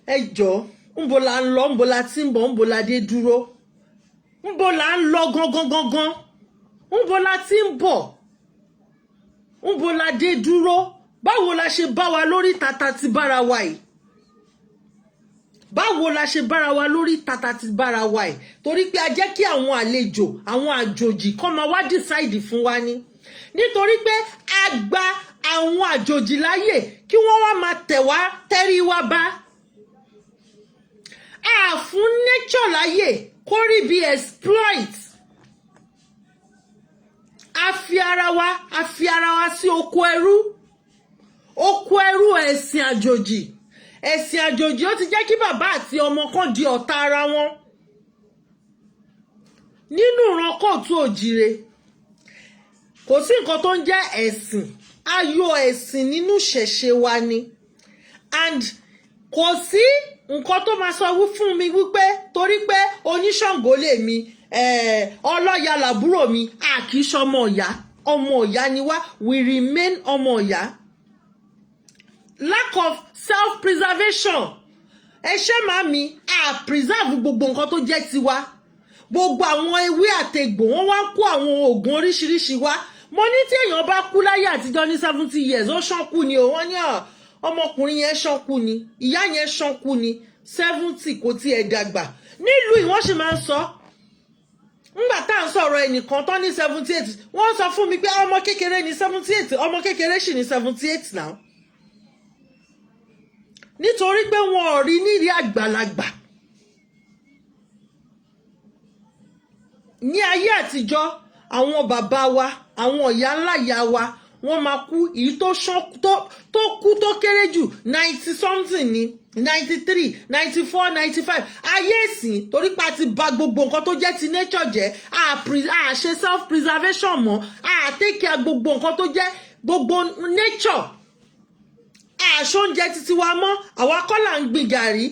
Ẹ jọ̀ọ́, ńbo la ń lọ, ńbo la ti ń bọ̀, ńbo la dé dúró, ńbo la ń lọ gangan, ńbo la ti ń bọ̀, ńbo la dé dúró, báwo la ṣe bá wa lórí tata ti bára wa yìí? Báwo la ṣe bára wa lórí tata ti bára wa yìí? Torí pé a jẹ́ kí àwọn àlejò, àwọn àjòjì kọ́ máa wá decide fún wa ni. Nítorí pé a gba àwọn àjòjì láyè kí wọ́n wá máa tẹ̀rí wa bá. A fún nature láyè kó rí bí exploit. A fi ara wa sí oko ẹrú. Oko ẹrú ẹ̀sìn àjòjì. Ẹ̀sìn àjòjì ó ti jẹ́ kí bàbá àti ọmọ kan di ọ̀tá ara wọn. Nínú ìran kóòtù òjìrè, kò sí nǹkan tó ń jẹ́ ẹ̀sìn. A yọ ẹ̀sìn nínú ìṣẹ̀ṣe wa ni. And kò sí nǹkan tó máa sọ fún mi wípé torí pé oníṣàngó lèmi, ọlọ́ya làbúrò mi, a kì í ṣọmọ ìyá. Ọmọ ìyá ni wá, we remain ọmọ ìyá. Lack of self-preservation. Ẹ ṣé màmí, a preserve gbogbo nǹkan tó jẹ́ tiwa. Gbogbo àwọn ewé àtegbò wọ́n wá kó àwọn oògùn oríṣiríṣi wá. Mo ní tí èèyàn bá kú láyé àtijọ́ ní 70 years, ó ṣánkú ni o. Wọ́n ní ọmọkùnrin yẹn ṣánkú ni, ìyá yẹn ṣánkú ni, 70 kò tiẹ̀ dàgbà. Nílùú yìí wọ́n sì máa ń sọ. Nígbà tá à ń sọ̀rọ̀ ẹnìkan tó ní 78, wọ́n sọ fún mi pé ọmọ kékeré ní 78, ọmọ kékeré sì ní 78 now. Nítorí pé wọn ò rí nírí àgbàlagbà. Ní ayé àtijọ́, àwọn bàbá wa, àwọn ìyá ńlá ìyá wa, wọ́n máa kú, èyí tó kú tó kéré jù 90 something ni, 93, 94, 95. Ayé ìsìn torí pa ti bà gbogbo nǹkan tó jẹ́ ti nature jẹ́, a ṣe self preservation mọ́, a take care gbogbo nǹkan tó jẹ́ gbogbo nature. Aṣọ oúnjẹ títí wa mọ́, àwa kọ́ là ń gbin gàrí.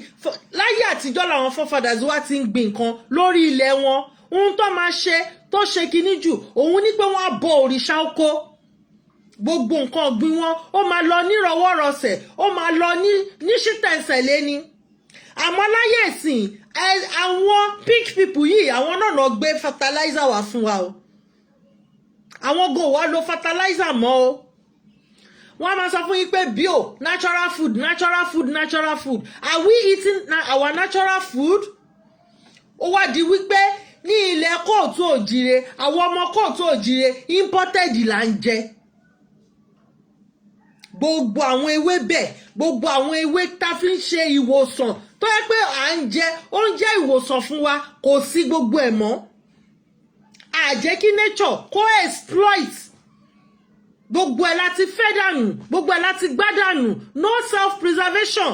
Láyé àtijọ́ làwọn forefathers wa ti ń gbin nǹkan lórí ilẹ̀ wọn. Ohun tó máa ṣe tó ṣe kinní jù, òun ní pé wọ́n á bọ òrìṣà oko. Gbogbo nǹkan ọ̀gbìn wọn ó máa lọ nírọ̀wọ́rọ̀sẹ̀, ó máa lọ ní ṣítẹ̀ǹsẹ̀lé ni. Àmọ́ láyé ìsìn, àwọn pig people yìí, àwọn náà lọ gbé fertilizer wá fún wa o. Àwọn go wá lo fertilizer mọ́ o. Wọ́n máa sọ fún yín pé bio, natural food, natural food, natural food. Are we eating our natural food? Ó wá di wípé ní ilẹ̀ kóòtù òjìrè, àwọn ọmọ kóòtù òjìrè imported là ń jẹ. Gbogbo àwọn ewé bẹ́ẹ̀, gbogbo àwọn ewé tá fi ń ṣe ìwòsàn tó yẹ pé à ń jẹ, ó ń jẹ́ ìwòsàn fún wa, kò sí gbogbo ẹ̀ mọ́. A jẹ́ kí nature kó exploit. Gbogbo ẹ̀ láti fẹ́ dànù, gbogbo ẹ̀ láti gbá dànù, no self-preservation.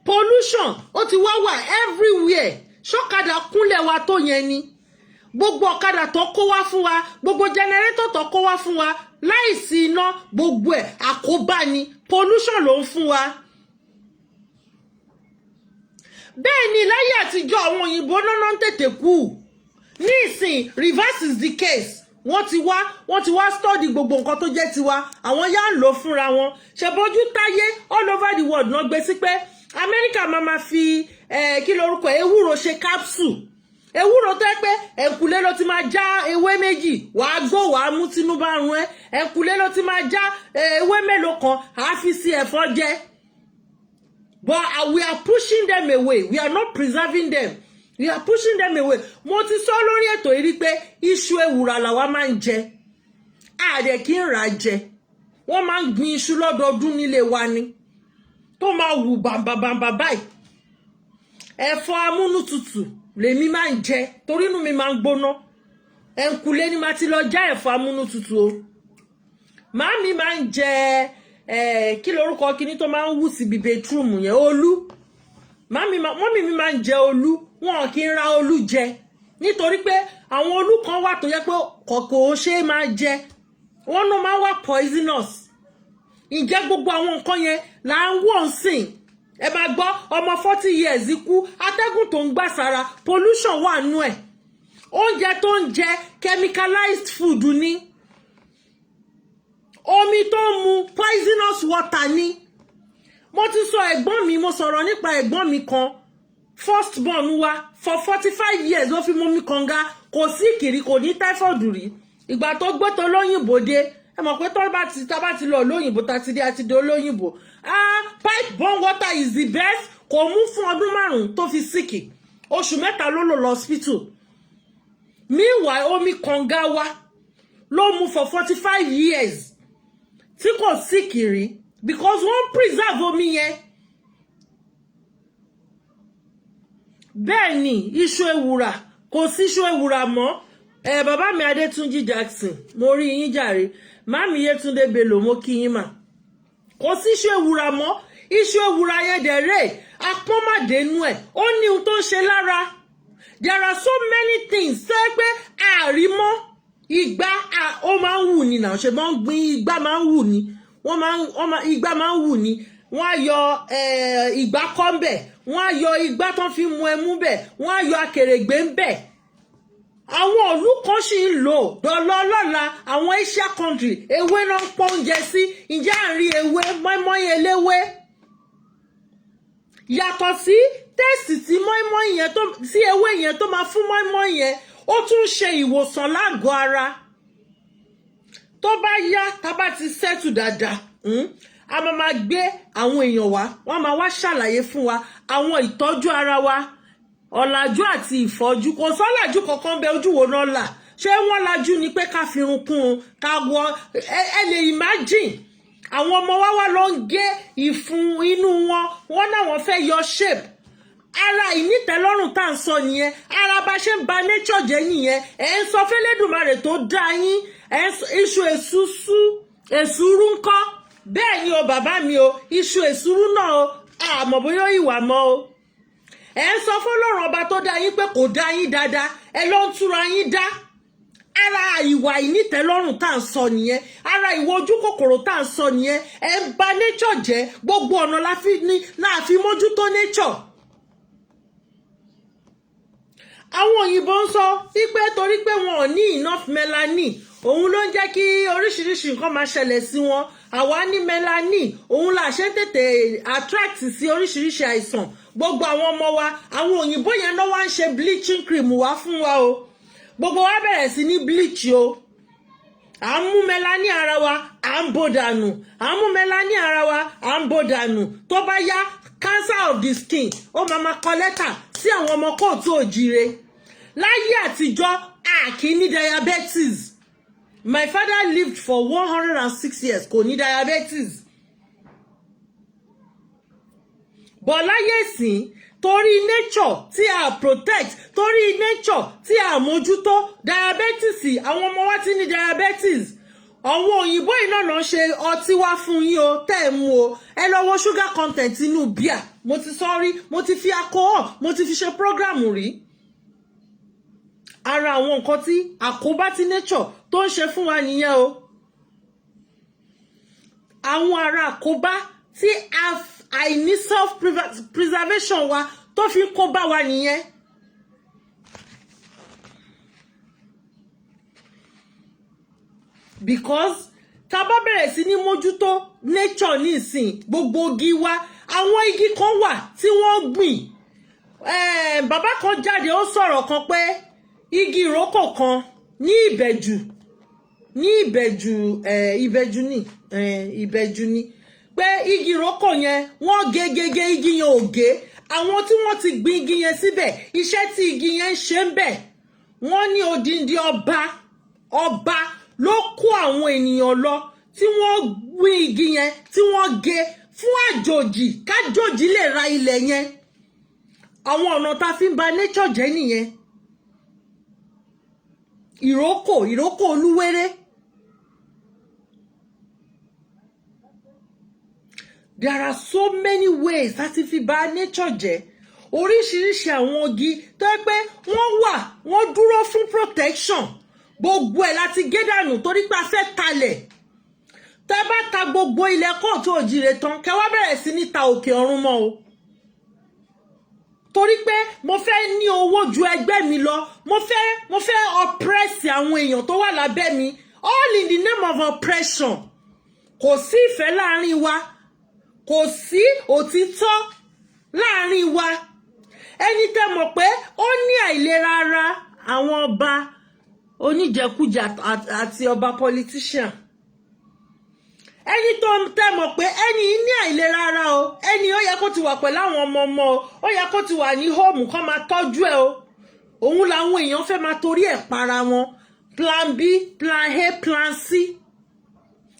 Pollution ó ti wá wà everywhere. Ṣọ́kadà kúnlẹ̀ wa tó yẹn ni. Gbogbo ọ̀kadà tó kó wá fún wa, gbogbo generator tó kó wá fún wa, láìsí iná, gbogbo ẹ̀ àkóbá ni. Pollution ló ń fún wa. Bẹ́ẹ̀ ni láyé àtijọ́ àwọn òyìnbó náà ń tètè kú. Nísìn, reverse is the case. Wọ́n ti wá study gbogbo nǹkan tó jẹ́ tiwa. Àwọn yá ń lò fúnra wọn. Ṣe bójú táyé all over the world náà gbé sí pé Amẹ́ríkà máa fi kí lorúkọ ewúro ṣe capsule. Ewúro tó yẹ pé ẹ̀kúlé ló ti máa já ewé méjì, wàá gbó wàá mú tínú bá run ẹ́. Ẹ̀kúlé ló ti máa já ewé mélòó kan, àá fi sí ẹ̀fọ́ jẹ. but we are pushing them away. We are not preserving them. We are pushing them away. Mo ti sọ lórí ètò yìí pé iṣu ewùrà làwa máa ń jẹ. A dẹ̀ kí ń rà jẹ. Wọ́n máa ń gbin iṣu lọ́dọọdún nílé wa ni. Tó máa wù bàǹbàǹbà báyìí. Ẹ̀fọ́ amúnútutù lèmi máa ń jẹ torí inú mi máa ń gbóná. Ẹ̀ǹkùlé ni màá ti lọ já ẹ̀fọ́ amúnútutù o. Màámi máa ń jẹ kí lorúkọ kíní tó máa ń wù síbi bedroom yẹn, olú. Mọ́mì mi máa ń jẹ olú. Wọn kì í ra olú jẹ nítorí pé àwọn olú kan wà tó yẹ pé kò ṣe máa jẹ. Wọ́n náà máa wà poisonous. Ǹjẹ́ gbogbo àwọn nǹkan yẹn là ń wọ̀n sìn. Ẹ máa gbọ́ ọmọ 40 years ikú, atẹ́gùn tó ń gbà sára, pollution wà nú ẹ̀. Oúnjẹ tó ń jẹ chemicalized food ni. Omi tó ń mu poisonous water ni. Mo ti sọ ẹ̀gbọ́n mi, mo sọ̀rọ̀ nípa ẹ̀gbọ́n mi kan, first born wa, for 45 years ló fi mú mi kànga, kò sí kiri, kò ní typhoid rí. Ìgbà tó gbé tó lóyìnbó dé, ẹ mọ̀ pé tá bá ti lọ lóyìnbó tá ti dé àti dé olóyìnbó. Pipe borne water is the best. Kò mú fún ọdún 5 tó fi síkì. Oṣù 3 ló lò lọ hospital. Meanwhile, omi kànga wa ló mú for 45 years. Tí kò síkì rí. Because wọ́n preserve omi yẹn. Bẹ́ẹ̀ ni, iṣu ewùrà, kò sí iṣu ewùrà mọ́. Bàbá mi Adétúnjí Jackson, mo rí yín jàre. Màmí Yétúndé Bello, mo kí yín mà. Kò sí iṣu ewùrà mọ́. Iṣu ewùrà yẹn dẹ̀ rè, apọ́nmàdénú ẹ̀. Ó ní ohun tó ń ṣe lára. There are so many things. Ṣé pé àrímọ́ ìgbà ó máa ń wù ní náà. Ṣé máa ń gbin ìgbà máa ń wù ní. Ìgbà máa ń wù ní. Wọ́n á yọ ìgbà kan bẹ̀. Wọ́n á yọ ìgbà tó fi mu ẹmu bẹ̀. Wọ́n á yọ akèrègbè ń bẹ̀. Àwọn ìlú kan sì ń lò dọ́lọ́lọ́la àwọn Asia country. Ewé náà ń pọ́n oúnjẹ sí. Ǹjẹ́ à ń rí ewé mọ́ínmọ́ín eléwé? Yàtọ̀ sí tẹ́sì tí mọ́ínmọ́ín yẹn tó sí ewé yẹn tó máa fún mọ́ínmọ́ín yẹn, ó tún ṣe ìwòsàn lágọ̀ọ́ ara. Tó bá yá, tá bá ti settle dáadáa, a máa gbé àwọn èèyàn wá, wọ́n máa wá ṣàlàyé fún wa àwọn ìtọ́jú ara wa, ọ̀làjú àti ìfọ́jú. Kò sọ́làjú kankan bẹ, ojú wo náà là. Ṣé wọ́n lajú ni pé ká fi irun kún un, ká wọ ẹ lè imagine. Àwọn ọmọ wa wá lọ ń gé ìfun inú wọn, wọ́n náà wọ́n fẹ́ yọ shape. Ara ìnítẹ́lọ́rùn tá à ń sọ nìyẹn. Ara bá ṣe ń ba nature jẹ́ nìyẹn. Ẹ ń sọ fẹ́lẹ́dùmarè tó dá yín. Iṣu èsúrú ńkọ́. Bẹ́ẹ̀ ni o bàbá mi o, iṣu èsúrú náà o, àmọ́ bóyá ìwà mọ́ o. Ẹ ń sọ fọ́lọ́run ọba tó dá yín pé kò dá yín dáadáa. Ẹ ló ń túra yín dá. Ara ìwà ìnítẹ́lọ́rùn tá à ń sọ nìyẹn. Ara ìwà ojú kòkòrò tá à ń sọ nìyẹn. Ẹ ń ba nature jẹ́. Gbogbo ọ̀nà la fi mójútó nature. Àwọn òyìnbó ń sọ wípé torí pé wọn ò ní enough melanin, òun ló ń jẹ́ kí oríṣiríṣi nǹkan máa ṣẹlẹ̀ sí wọn. Àwa ní melanin, òun là ṣe ń tètè attract sí oríṣiríṣi àìsàn. Gbogbo àwọn ọmọ wa, àwọn òyìnbó yẹn náà wá ń ṣe bleaching cream wá fún wa o. Gbogbo wa bẹ̀rẹ̀ sí ní bleach o. À ń mú melanin ara wa, à ń bò dànù. À ń mú melanin ara wa, à ń bò dànù. Tó bá yá, cancer of the skin, ó máa kọ lẹ́tà sí àwọn ọmọ kóòtù òjire. Láyé àtijọ́, a kì í ní diabetes. My father lived for 106 years, kò ní diabetes. But láyé ìsìn, torí nature tí a protect, torí nature tí a mójútó, diabetes, àwọn ọmọ wa ti ní diabetes. Àwọn òyìnbó iná náà ṣe ọtí wá fún yín o, tẹ́ ẹ mú o. Ẹ lọ wo sugar content inú bíà. Mo ti sọ rí, mo ti fi alcohol, mo ti fi ṣe program rí. Ara àwọn nǹkan tí àkóbá tí nature tó ń ṣe fún wa nìyẹn o. Àwọn ara àkóbá tí àìní self preservation wa tó fi kó bá wa nìyẹn. Because tá bá bẹ̀rẹ̀ sí ní mójútó nature ní ìsìn, gbogbo igi wa, àwọn igi kan wà tí wọ́n gbìn. Bàbá kan jáde ó sọ̀rọ̀ kan pé igi ìrókò kan ní Ìbẹ̀jú ní pé pé igi ìrókò yẹn wọ́n gé igi yẹn ò gé àwọn tí wọ́n ti gbin igi yẹn síbẹ̀ iṣẹ́ tí igi yẹn ń ṣe ń bẹ̀ wọ́n ní odindi ọba ló kó àwọn ènìyàn lọ tí wọ́n gbin igi yẹn tí wọ́n gé fún àjòjì kájòjì lè ra ilẹ̀ yẹn àwọn ọ̀nà tá a fi ń ba nature jẹ́ nìyẹn ìrókò olúwéré. There are so many ways láti fi ba nature jẹ́ oríṣiríṣi àwọn igi tó yẹ pé wọ́n dúró fún protection gbogbo ẹ̀ láti gé dànù torí pé a fẹ́ talẹ̀ tẹ́ bá ta gbogbo ilẹ̀ kóòtù òjìrè tán kẹ́ wá bẹ̀rẹ̀ sí ní ta òkè ọ̀run mọ́ o torí pé mo fẹ́ ní owó ju ẹgbẹ́ mi lọ mo fẹ́ oppress àwọn èèyàn tó wà lábẹ́ mi all in the name of oppression kò sí ìfẹ́ láàrin wa kò sí òtítọ́ láàrin wa ẹni tẹ́ mọ̀ pé ó ní àìlera ara àwọn ọba oníjẹkújẹ àti ọba politician ẹni tó tẹ́ mọ̀ pé ẹni ní àìlera ara o ẹni ó yẹ kó ti wà pẹ̀lú àwọn ọmọ o ó yẹ kó ti wà ní hóòmù kó máa tọ́jú ẹ o òun làwọn èèyàn fẹ́ máa torí ẹ̀ para wọn plan B plan A plan C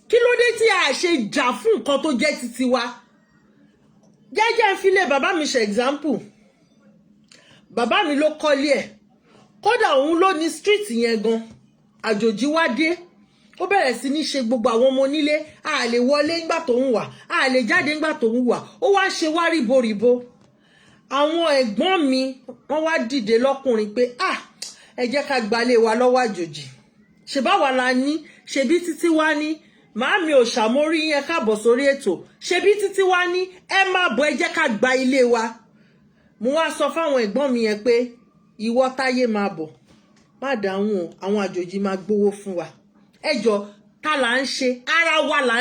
kí ló dé tí a ṣe jà fún nǹkan tó jẹ́ titi wa jẹ́jẹ́ fílẹ̀ bàbá mi ṣe example bàbá mi ló kọ́lé ẹ̀ kódà òun ló ní street yẹn gan àjòjì wá dé ó bẹ̀rẹ̀ sí ní ṣe gbogbo àwọn ọmọ onílé a lè wọlé ńgbà tó ń wà a lè jáde ńgbà tó ń wà ó wá ṣe wá ríboríbo àwọn ẹ̀gbọ́n mi wọ́n wá dìde lọ́kùnrin pé ẹ jẹ́ ká gbalé wa lọ́wọ́ àjòjì ṣèbáwa la ní ṣebí títí wá ní màámi ò ṣàmórí yẹn káàbọ̀ sórí ètò ṣebí títí wá ní ẹ má bọ̀ ẹ jẹ́ ká gba ilé wa mo wá sọ fáwọn ẹ̀gbọ́n mi yẹn pé ìwọ Táyé máa bọ̀ má dáhùn o àwọn àjòjì máa gbowó fún wa ẹjọ́ ta là ń ṣe ara wa là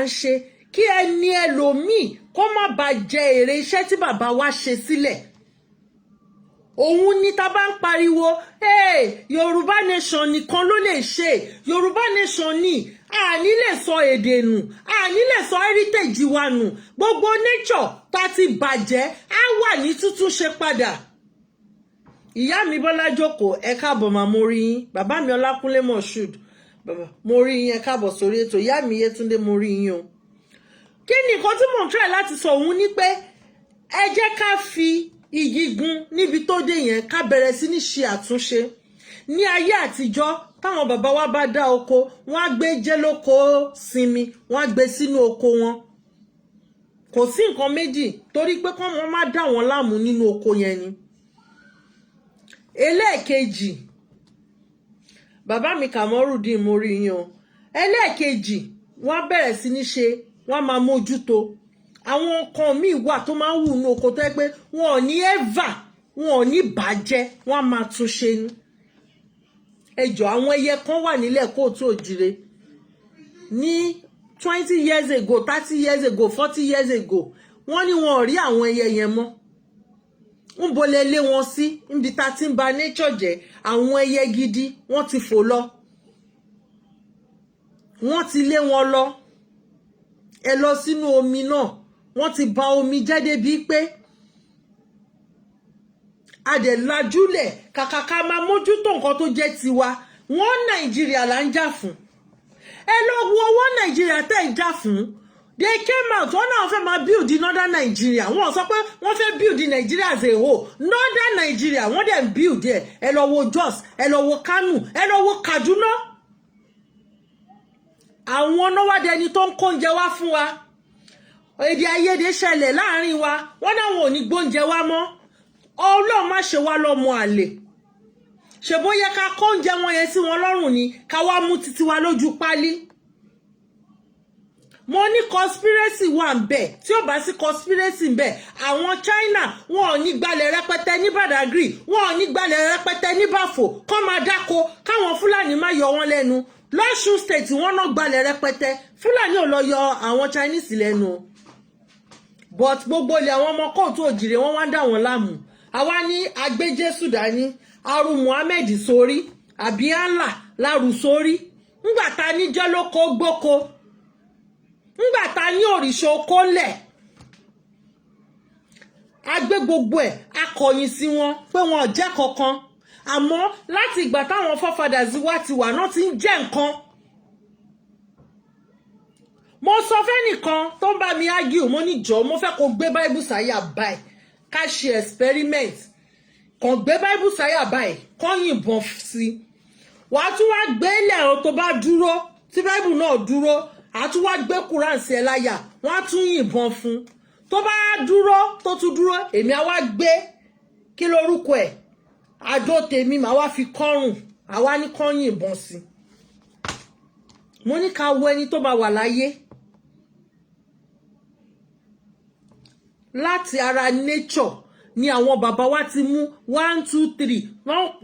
ń ṣe kí ẹni ẹlòmíì kó má bàa jẹ èrè iṣẹ́ tí bàbá wa ṣe sílẹ̀ òun ni ta bá ń pariwo Yorùbá nation nìkan ló lè ṣe Yorùbá nation ni àní lè sọ èdè nù àní lè sọ heritage wa nù gbogbo nature tá ti bàjẹ́ á wà ní tútúnṣe padà. Ìyá mi Bọ́lá Jókòó ẹ káàbọ̀ mà mo rí yín bàbá mi Ọlákúnlé Moshood bàbá mo rí yín ẹ káàbọ̀ sórí ètò ìyá mi Yétúndé mo rí yín o. Kí ni nǹkan tí mò ń try láti sọ òun ni pé ẹ jẹ́ ká fi igi gun níbi tó dé yẹn ká bẹ̀rẹ̀ sí ní ṣe àtúnṣe ní ayé àtijọ́ táwọn bàbá wa bá dá oko wọ́n á gbé jẹ́lóko sinmi wọ́n á gbé sínú oko wọn kò sí nǹkan méjì torí pé kọ́ wọn má dá wọn láàmú nínú oko yẹn ni. Ẹlẹ́ẹ̀kejì bàbá mi Kàmọ́rùdín mo rí yín o ẹlẹ́ẹ̀kejì wọ́n bẹ̀rẹ̀ sí ní ṣe wọ́n máa mójútó àwọn nǹkan míì wà tó máa ń wù ní oko tó yẹ pé wọn ò ní ever wọn ò ní bàjẹ́ wọ́n máa tún ṣe ní. ẹjọ́ àwọn ẹyẹ kan wà nílẹ̀ kóòtù òjìrè ní 20 years ago 30 years ago 40 years ago wọ́n ní wọn ò rí àwọn ẹyẹ yẹn mọ́ ń bolẹ̀ lé wọn sí níbi tá ti ń ba nature jẹ́ àwọn ẹyẹ gidi wọ́n ti fò lọ wọ́n ti lé wọn lọ ẹ lọ sínú omi náà wọ́n ti ba omi jẹ́ débi pé adẹ̀lájúlẹ̀ kàkà ká máa mójútó nǹkan tó jẹ́ tiwa wọ́n Nàìjíríà là ń jà fún ẹ lọ wo owó Nàìjíríà tẹ́ ń jà fún they came out wọ́n náà fẹ́ máa build northern Nigeria wọ́n sọ pé wọ́n fẹ́ build Nigeria as a whole northern Nigeria wọ́n dẹ̀ build ẹ lọ wo Jos ẹ lọ wo Kano ẹ lọ wo Kaduna àwọn náwádẹni tó ń kóúnjẹ wá fún wa èdè àìyedè ṣẹlẹ̀ láàrin wa wọ́n náà wọn ò ní gbóúnjẹ wá mọ́ Ọlọ́run má ṣe wá lọ́mọ àlè ṣèbó yẹ ká kóúnjẹ wọn yẹn sí wọn lọ́rùn ni ká wá mú títí wa lójú pálí mo ní conspiracy wà ń bẹ tí ó bá sí conspiracy ń bẹ àwọn China wọn ò ní gbalẹ̀ rẹpẹtẹ ní Badagry wọn ò ní gbalẹ̀ rẹpẹtẹ ní Bafo kọ́ máa dáko káwọn Fúlàní má yọ wọn lẹ́nu lọ́ṣùn state wọ́n náà gbalẹ̀ rẹpẹtẹ Fúlàní ò lọ yọ àwọn Chinese lẹ́nu but gbogbo ilẹ̀ àwọn ọmọ kóòtù òjìrè wọ́n wá ń dà wọ́n láàmú àwa ní agbé Jésù dání aru Muhammed sórí àbí Allah láru sórí ńgbà ta ní jẹ́ lóko gbóko ńgbà tá ní òrìṣà oko lẹ̀ a gbé gbogbo ẹ̀ akọ̀yìn sí wọn pé wọn ò jẹ́ kankan àmọ́ láti ìgbà táwọn forefathers wa ti wà náà ti ń jẹ́ nǹkan. Mo sọ fẹ́nìkan tó ń bá mi argue mo ní jọ̀ọ́ mo fẹ́ kó gbé bible sáyà báyìí ká ṣe experiment kàn gbé bible sáyà báyìí kàn yìnbọn sí wàá tún wá gbé ilẹ̀ o tó bá dúró tí bible náà dúró àá tún wá gbé Quran sí ẹ láyà wọ́n á tún yìnbọn fún tó bá dúró tó tún dúró èmi á wá gbé kí lorúkọ ẹ̀ àdó tèmi màá wá fi kọ́rùn àwa ní kàn yìnbọn sí. Mo ní ká wo ẹni tó bá wà láyé láti ara nature ni àwọn bàbá wa ti mú 1 2 3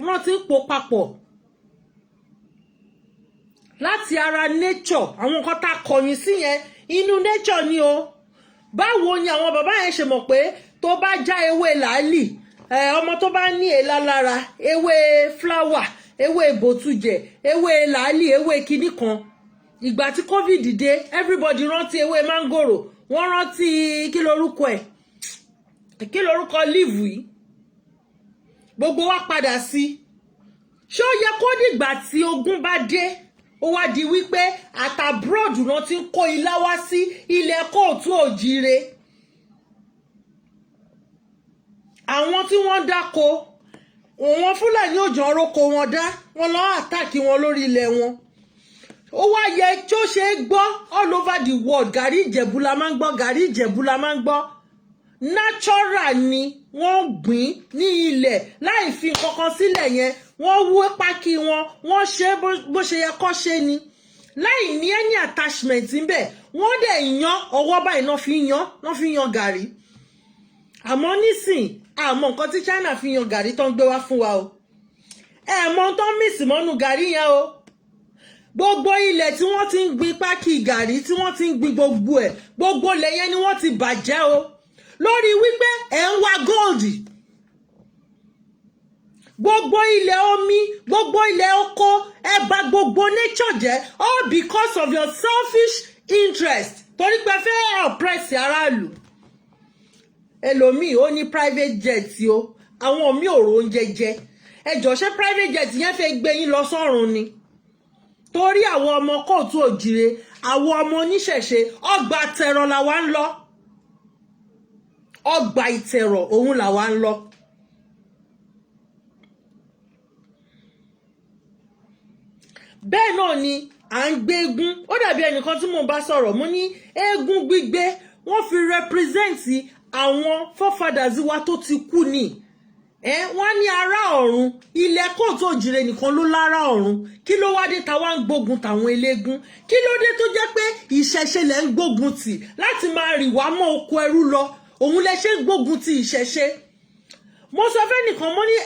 wọ́n ti ń pò papọ̀ láti ara nature àwọn nǹkan tá kọ̀yìn sí yẹn inú nature ni o. Báwo ni àwọn bàbá yẹn ṣe mọ̀ pé tó bá já ewé làálì ọmọ tó bá ní èélá lára ewé flower ewé bòtújẹ ewé làálì ewé kinní kan ìgbà tí covid dé everybody rántí ewé mángòrò wọ́n rántí kí lorúkọ ẹ̀ kí lorúkọ leaf yìí gbogbo wa padà sí. Ṣé ó yẹ kó dìgbà tí ogun bá dé ó wá di wípé àtàbúròdù náà ti ń kó ilá wá sí ilẹ̀ kóòtù òjíire àwọn tí wọ́n dáko òun Fúlàní òjò ọrọ̀kọ wọn dá wọn lọ àtàkì wọn lórí ilẹ̀ wọn. Ó wá yẹ tí ó ṣe é gbọ́ all over the world gàrí Ìjẹ̀bú la máa ń gbọ́ gàrí Ìjẹ̀bú la máa ń gbọ́ natural ni wọ́n gbìn ní ilẹ̀ láì fi kankan sílẹ̀ yẹn wọ́n wú pákí wọn wọ́n ṣe bó ṣe yẹ kó ṣe ni láì ní any attachment ńbẹ̀ wọ́n dẹ̀ yan ọwọ́ báyìí náà fi yan gàrí. Àmọ́ nísìn àmọ́ nǹkan tí China fi yan gàrí tó ń gbé wá fún wa o mọ̀ tó ń mìsì mọ́nú gàrí yẹn o. Gbogbo ilẹ̀ tí wọ́n ti ń gbin pákí gàrí tí wọ́n ti ń gbin gbogbo ẹ̀ gbogbo ilẹ̀ yẹn ni wọ́n ti bàjẹ́ o lórí wípé ẹ̀ ń wá gold. Gbogbo ilẹ̀ omi gbogbo ilẹ̀ oko ẹ bà gbogbo nature jẹ́ all because of your selfish interest torí pé fẹ́ oppress aráàlú. Ẹlòmíì ó ní private jet o àwọn míì ò róúnjẹ jẹ ẹ jọ̀ọ́ ṣé private jet yẹn fẹ́ gbé yín lọ sọ́run ni torí àwọn ọmọ kóòtù òjìrè àwọn ọmọ oníṣẹ̀ṣe ọgbà tẹ̀rọ̀ làwa ń lọ ọgbà ìtẹ̀rọ̀ òun làwa ń lọ. Bẹ́ẹ̀ náà ni à ń gbé eégún ó dàbí ẹnìkan tí mò ń bá sọ̀rọ̀ mo ní eégún gbígbé wọ́n fi represent àwọn forefathers wa tó ti kú ni wọ́n ní ará ọ̀run ilẹ̀ kóòtù òjìrè nìkan ló lára ọ̀run kí ló wá dé táwa ń gbógun tàwọn eléégún kí ló dé tó jẹ́ pé ìṣẹ̀ṣe lẹ̀ ń gbógun tì láti máa rì wá mọ́ oko ẹrú lọ òun lẹ ṣe ń gbógun ti ìṣẹ̀ṣe. Mo sọ fẹ́nìkan mo ní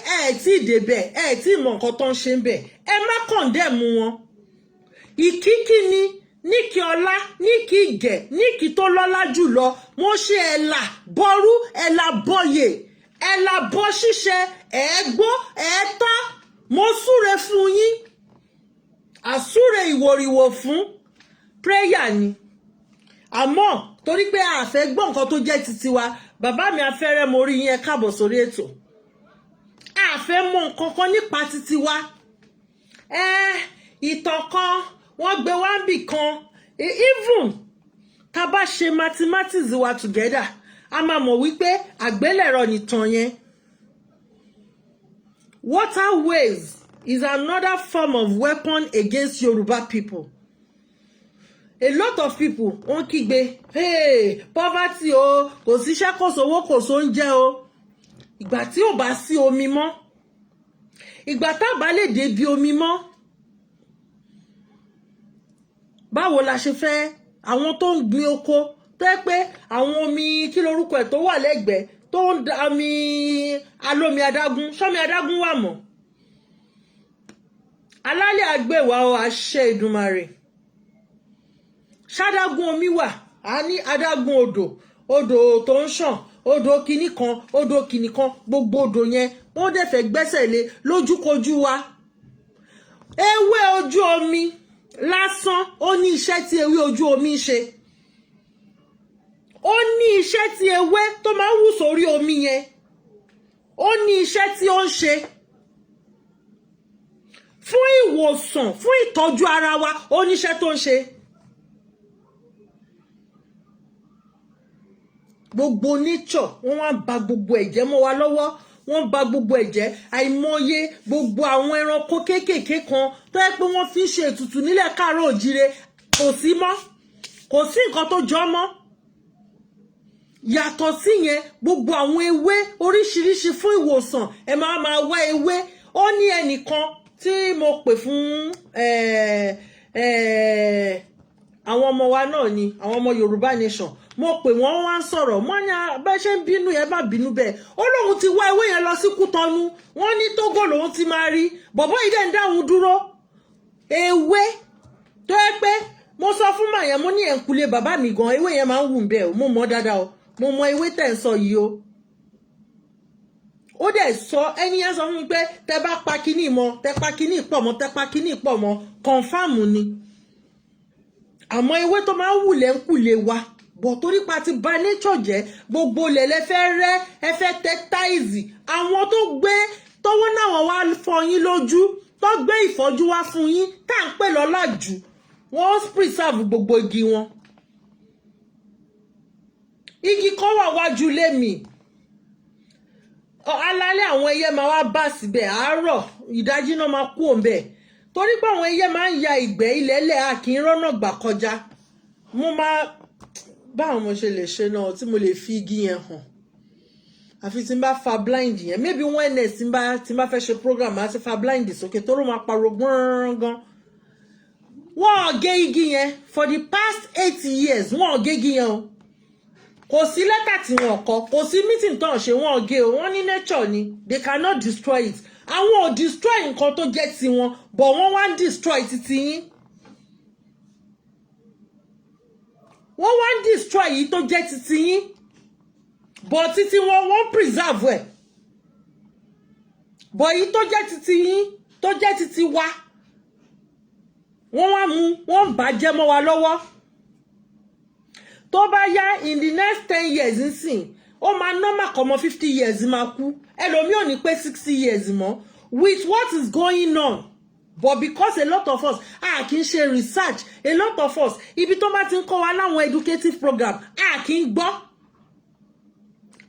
tí ì débẹ̀ tí ì mọ nǹkan tó ń ṣe ń bẹ̀ ẹ má kọ̀ǹdẹ̀mù wọn. Ìkíkí ni níkì ọlá níkì ìgẹ̀ níkì tó lọ́lá jùlọ mo ṣe ẹ̀là bọ́rú ẹ̀là bọ́yè ẹ̀là bọ́ ṣíṣe ẹ̀ẹ́gbọ́ ẹ̀ẹ́tọ́ mo súre fún yín àsúre ìwòrìwò fún prayer ni. Àmọ́ torí pé a fẹ́ gbọ́ nǹkan tó jẹ́ titi wa bàbá mi afẹ́rẹ́ mo rí yín káàbọ̀ sórí ètò a fẹ́ mọ nǹkan kan nípa titi wa ìtàn kan wọ́n gbé wá ń bì kan even tá bá ṣe mathematics wa together a máa mọ̀ wípé àgbélẹ̀rọ nìtàn yẹn. Waterways is another form of weapon against Yoruba people. A lot of people wọ́n kígbe poverty o kò síṣẹ́ kò sówó kò sóúnjẹ o ìgbà tí ò bá sí omi mọ́ ìgbà tá bá lè débi omi mọ́ báwo la ṣe fẹ́ àwọn tó ń gbin oko tó yẹ pé àwọn omi kí lorúkọ ẹ̀ tó wà lẹ́gbẹ̀ẹ́ tó ń da omi alómi adágún sọ́mi adágún wà mọ́ alálẹ̀ àgbèwà o àṣẹ Ìdùmarè ṣádágún omi wà á ní adágún odò tó ń ṣàn odò kìíní kan gbogbo odò yẹn wọ́n dẹ̀ fẹ́ gbẹ́sẹ̀ lé lójúkojú wa. Ewé ojú omi lásán ó ní iṣẹ́ tí ewé ojú omi ń ṣe ó ní iṣẹ́ tí ewé tó máa ń wù sórí omi yẹn ó ní iṣẹ́ tí ó ń ṣe fún ìwòsàn fún ìtọ́jú ara wa ó ní iṣẹ́ tó ń ṣe. Gbogbo nature wọ́n wá bà gbogbo ẹ̀jẹ̀ mọ́ wa lọ́wọ́ wọ́n bà gbogbo ẹ̀jẹ̀ àìmọye gbogbo àwọn ẹranko kéékèèké kan tó yẹ pé wọ́n fi ń ṣe ètùtù nílẹ̀ káàárọ̀ òjíire kò sí mọ́ kò sí nǹkan tó jọ mọ́. Yàtọ̀ sí yẹn gbogbo àwọn ewé oríṣiríṣi fún ìwòsàn ẹ máa wá ewé. Ó ní ẹnìkan tí mo pè fún àwọn ọmọ wa náà ni àwọn ọmọ Yorùbá nation mo pè wọ́n wá ń sọ̀rọ̀ mo ní bẹ́ẹ̀ ṣe ń bínú yẹn má bínú bẹ́ẹ̀ ó lóun ti wá ewé yẹn lọ sí Kútọ́nù wọ́n ní Tógò lòun ti máa rí bọ̀bọ́ yìí dẹ̀ ń dáhùn dúró ewé tó yẹ pé mo sọ fún màyẹn mo ní ẹ̀ǹkulé bàbá mi gan ewé yẹn máa ń wù ń bẹ́ẹ̀ mo mọ̀ dáadáa o mo mọ ewé tẹ̀ ń sọ yìí o. Ó dẹ̀ sọ ẹni yẹn sọ fún mi pé tẹ bá pa kíní mọ́ tẹ pa kíní pọ̀ mọ́ tẹ pa kíní pọ̀ mọ́ kọ̀ǹfàmù ni. Àmọ́ ewé tó máa ń wù lẹ́ńkulé wa bọ̀ torí pa ti bà nature jẹ́ gbogbo lẹ̀lẹ́ fẹ́ rẹ́ ẹ fẹ́ tẹ táìsì àwọn tó gbé tọwọ́ náà wọ́n wá fọ yín lójú tó gbé ìfọ́jú wá fún yín tá à ń pè lọ́làjú wọ́n preserve gbogbo igi wọn. Igi kan wà wájú ilé mi alálẹ̀ àwọn ẹyẹ máa wá bá síbẹ̀ àárọ̀ ìdájí náà máa kú òǹbẹ̀ torí pé àwọn ẹyẹ máa ń ya ìgbẹ́ ilẹ̀ẹ́lẹ̀ a kì í rọ́nà gbà kọjá. Mo máa báwo mo ṣe lè ṣe náà tí mo lè fi igi yẹn hàn àfi tí n bá fa blind yẹn maybe Wednesday tí n bá fẹ́ ṣe program àti fa blind sókè tó ló máa pariwo gbọ́nrán gan. Wọ́n gé igi yẹn for the past 8 years wọ́n gé igi yẹn o kò sí lẹ́tà tí wọ́n kọ kò sí meeting tó ń ṣe wọ́n gé o wọ́n ní nature ni they cannot destroy it àwọn ò destroy nǹkan tó jẹ́ tiwọn but wọ́n wá ń destroy titi yín wọ́n wá ń destroy yìí tó jẹ́ titi yín but titi wọn wọ́n preserve ẹ̀ but yìí tó jẹ́ titi yín tó jẹ́ titi wa wọ́n wá mú wọ́n bàjẹ́ mọ́ wa lọ́wọ́. Tó bá yá in the next 10 years nsìn ó máa normal kọ́mọ 50 years máa kú ẹlòmíì ò ní pé 60 years mọ́ with what is going on but because a lot of us kì í ṣe research a lot of us ibi tó bá ti ń kọ́ wa láwọn educative program kì í gbọ́.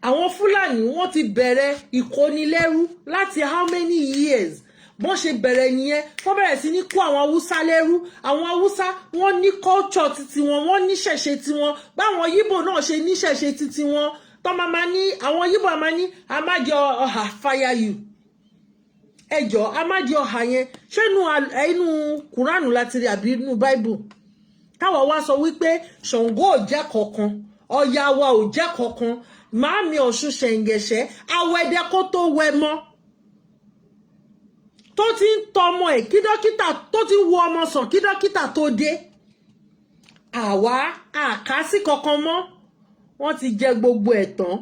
Àwọn Fúlàní wọ́n ti bẹ̀rẹ̀ ìkónilẹ́rú láti how many years bọ́n ṣe bẹ̀rẹ̀ nìyẹn wọ́n bẹ̀rẹ̀ sí ní kó àwọn Haúsá lẹ́rú àwọn Haúsá wọ́n ní culture titi wọn wọ́n ní ṣẹ̀ṣe tiwọn báwọn Yíbò náà ṣe ní ṣẹ̀ṣe titi wọn tó máa ní àwọn Yíbò máa ní amájọ ọ̀hà fire you ẹjọ́ amájọ ọ̀hà yẹn ṣé inú Kùránù láti rí àbí inú Bible táwọn wá sọ wípé Ṣàngó ò jẹ́ kankan Ọya wa ò jẹ́ kankan Màámi Ọ̀ṣun Ṣẹ̀ǹgẹ̀ṣẹ̀ awẹ́dẹ́ kó tó wẹ mọ́ tó ti ń tọmọ ẹ̀ kí dókítà tó ti wo ọmọ sàn kí dókítà tó dé àwa àkásí kankan mọ́ wọ́n ti jẹ gbogbo ẹ̀ tán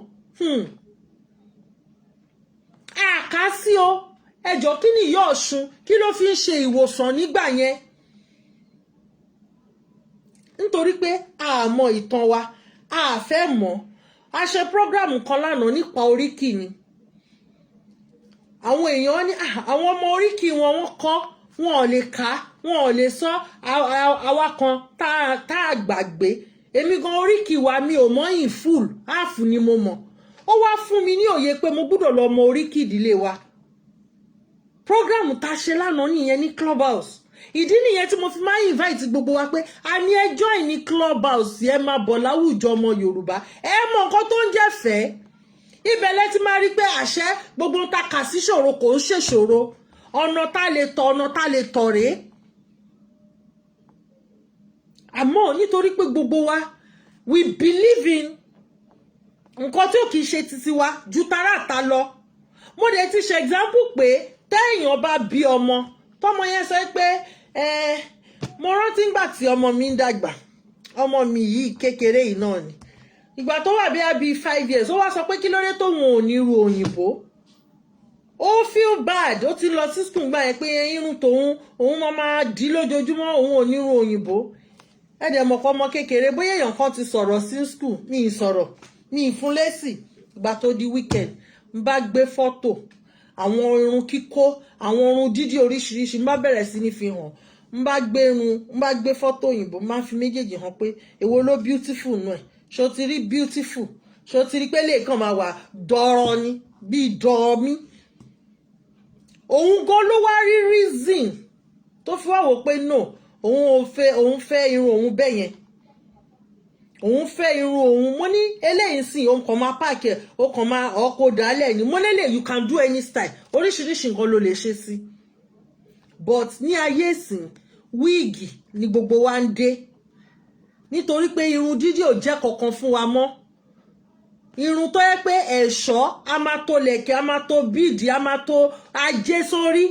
àkásí o ẹjọ́ kí ni ìyá Ọ̀ṣun kí ló fi ń ṣe ìwòsàn nígbà yẹn nítorí pé a mọ ìtàn wa a fẹ́ mọ̀ a ṣe program kan lánàá nípa oríkì ni àwọn èèyàn ní àwọn ọmọ oríkì wọn wọ́n kọ́ wọn ò lè kà wọn ò lè sọ àwa kan tá a gbàgbé èmi gan oríkì wa mi ò mọ̀ in full half ni mo mọ̀ ó wá fún mi ní òye pé mo gbọ́dọ̀ lọ mọ oríkì ìdílé wa program tá a ṣe lánàá nìyẹn ní clubhouse ìdí nìyẹn tí mo fi máa invite gbogbo wa pé a ní ẹ join ní clubhouse ẹ máa bọ̀ láwùjọ ọmọ Yorùbá ẹ mọ nǹkan tó ń jẹ́ fẹ́ ibẹ̀ lẹ ti máa rí pé àṣẹ gbogbo ta kà sí ṣòro kò ń ṣèṣòro ọ̀nà tá lè tọ̀ rèé àmọ́ nítorí pé gbogbo wa we believe in nǹkan tí ò kìí ṣe titi wa ju tààràtà lọ mo dẹ̀ ti ṣe example pé téèyàn bá bí ọmọ tọmọ yẹn sọ pé mo rántí ngbà tí ọmọ mi ń dàgbà ọmọ mi yìí kékeré yìí náà ni ìgbà tó wà bí 5 years ó wá sọ pé kí ló dé tóun ò ní ru òyìnbó ó feel bad ó ti lọ sí school gbà yẹn pé irun tòun òun máa dí lójoojúmọ́ òun ò ní ru òyìnbó ẹ dẹ̀ mọ̀ pé ọmọ kékeré bóyá èèyàn kan ti sọ̀rọ̀ sí school mi ì sọ̀rọ̀ mi ì fún lésì ìgbà tó di weekend n bá gbé fọ́tò àwọn irun kíkó àwọn irun dídí oríṣiríṣi n bá bẹ̀rẹ̀ sí ní fi hàn n bá gbé fọ́tò òyìnbó n bá fi méjèèjì hàn pé èwo ló beautiful náà ṣó ti rí beautiful ṣó ti rí pé lè kàn máa wà dọ̀rọ̀ ni bíi dọ̀ọ̀mí òun gan ló wá rí reason tó fi wá wò pé no òun fẹ́ irun òun bẹ́ẹ̀ yẹn òun fẹ́ irun òun mo ní eléyìí sìn òun kàn máa páàkì ẹ̀ ó kàn máa ọkọ̀ dálẹ̀ ni mo lélẹ̀ you can do any style oríṣiríṣi nǹkan ló lè ṣe sí but ní ayé ìsìn wíìgì ni gbogbo wa ń dé nítorí pé irun dídì ò jẹ́ kankan fún wa mọ́ irun tó yẹ pé ẹ̀ṣọ́ a máa tó lẹ̀kẹ̀ a máa tó bíìdì a máa tó ajé sórí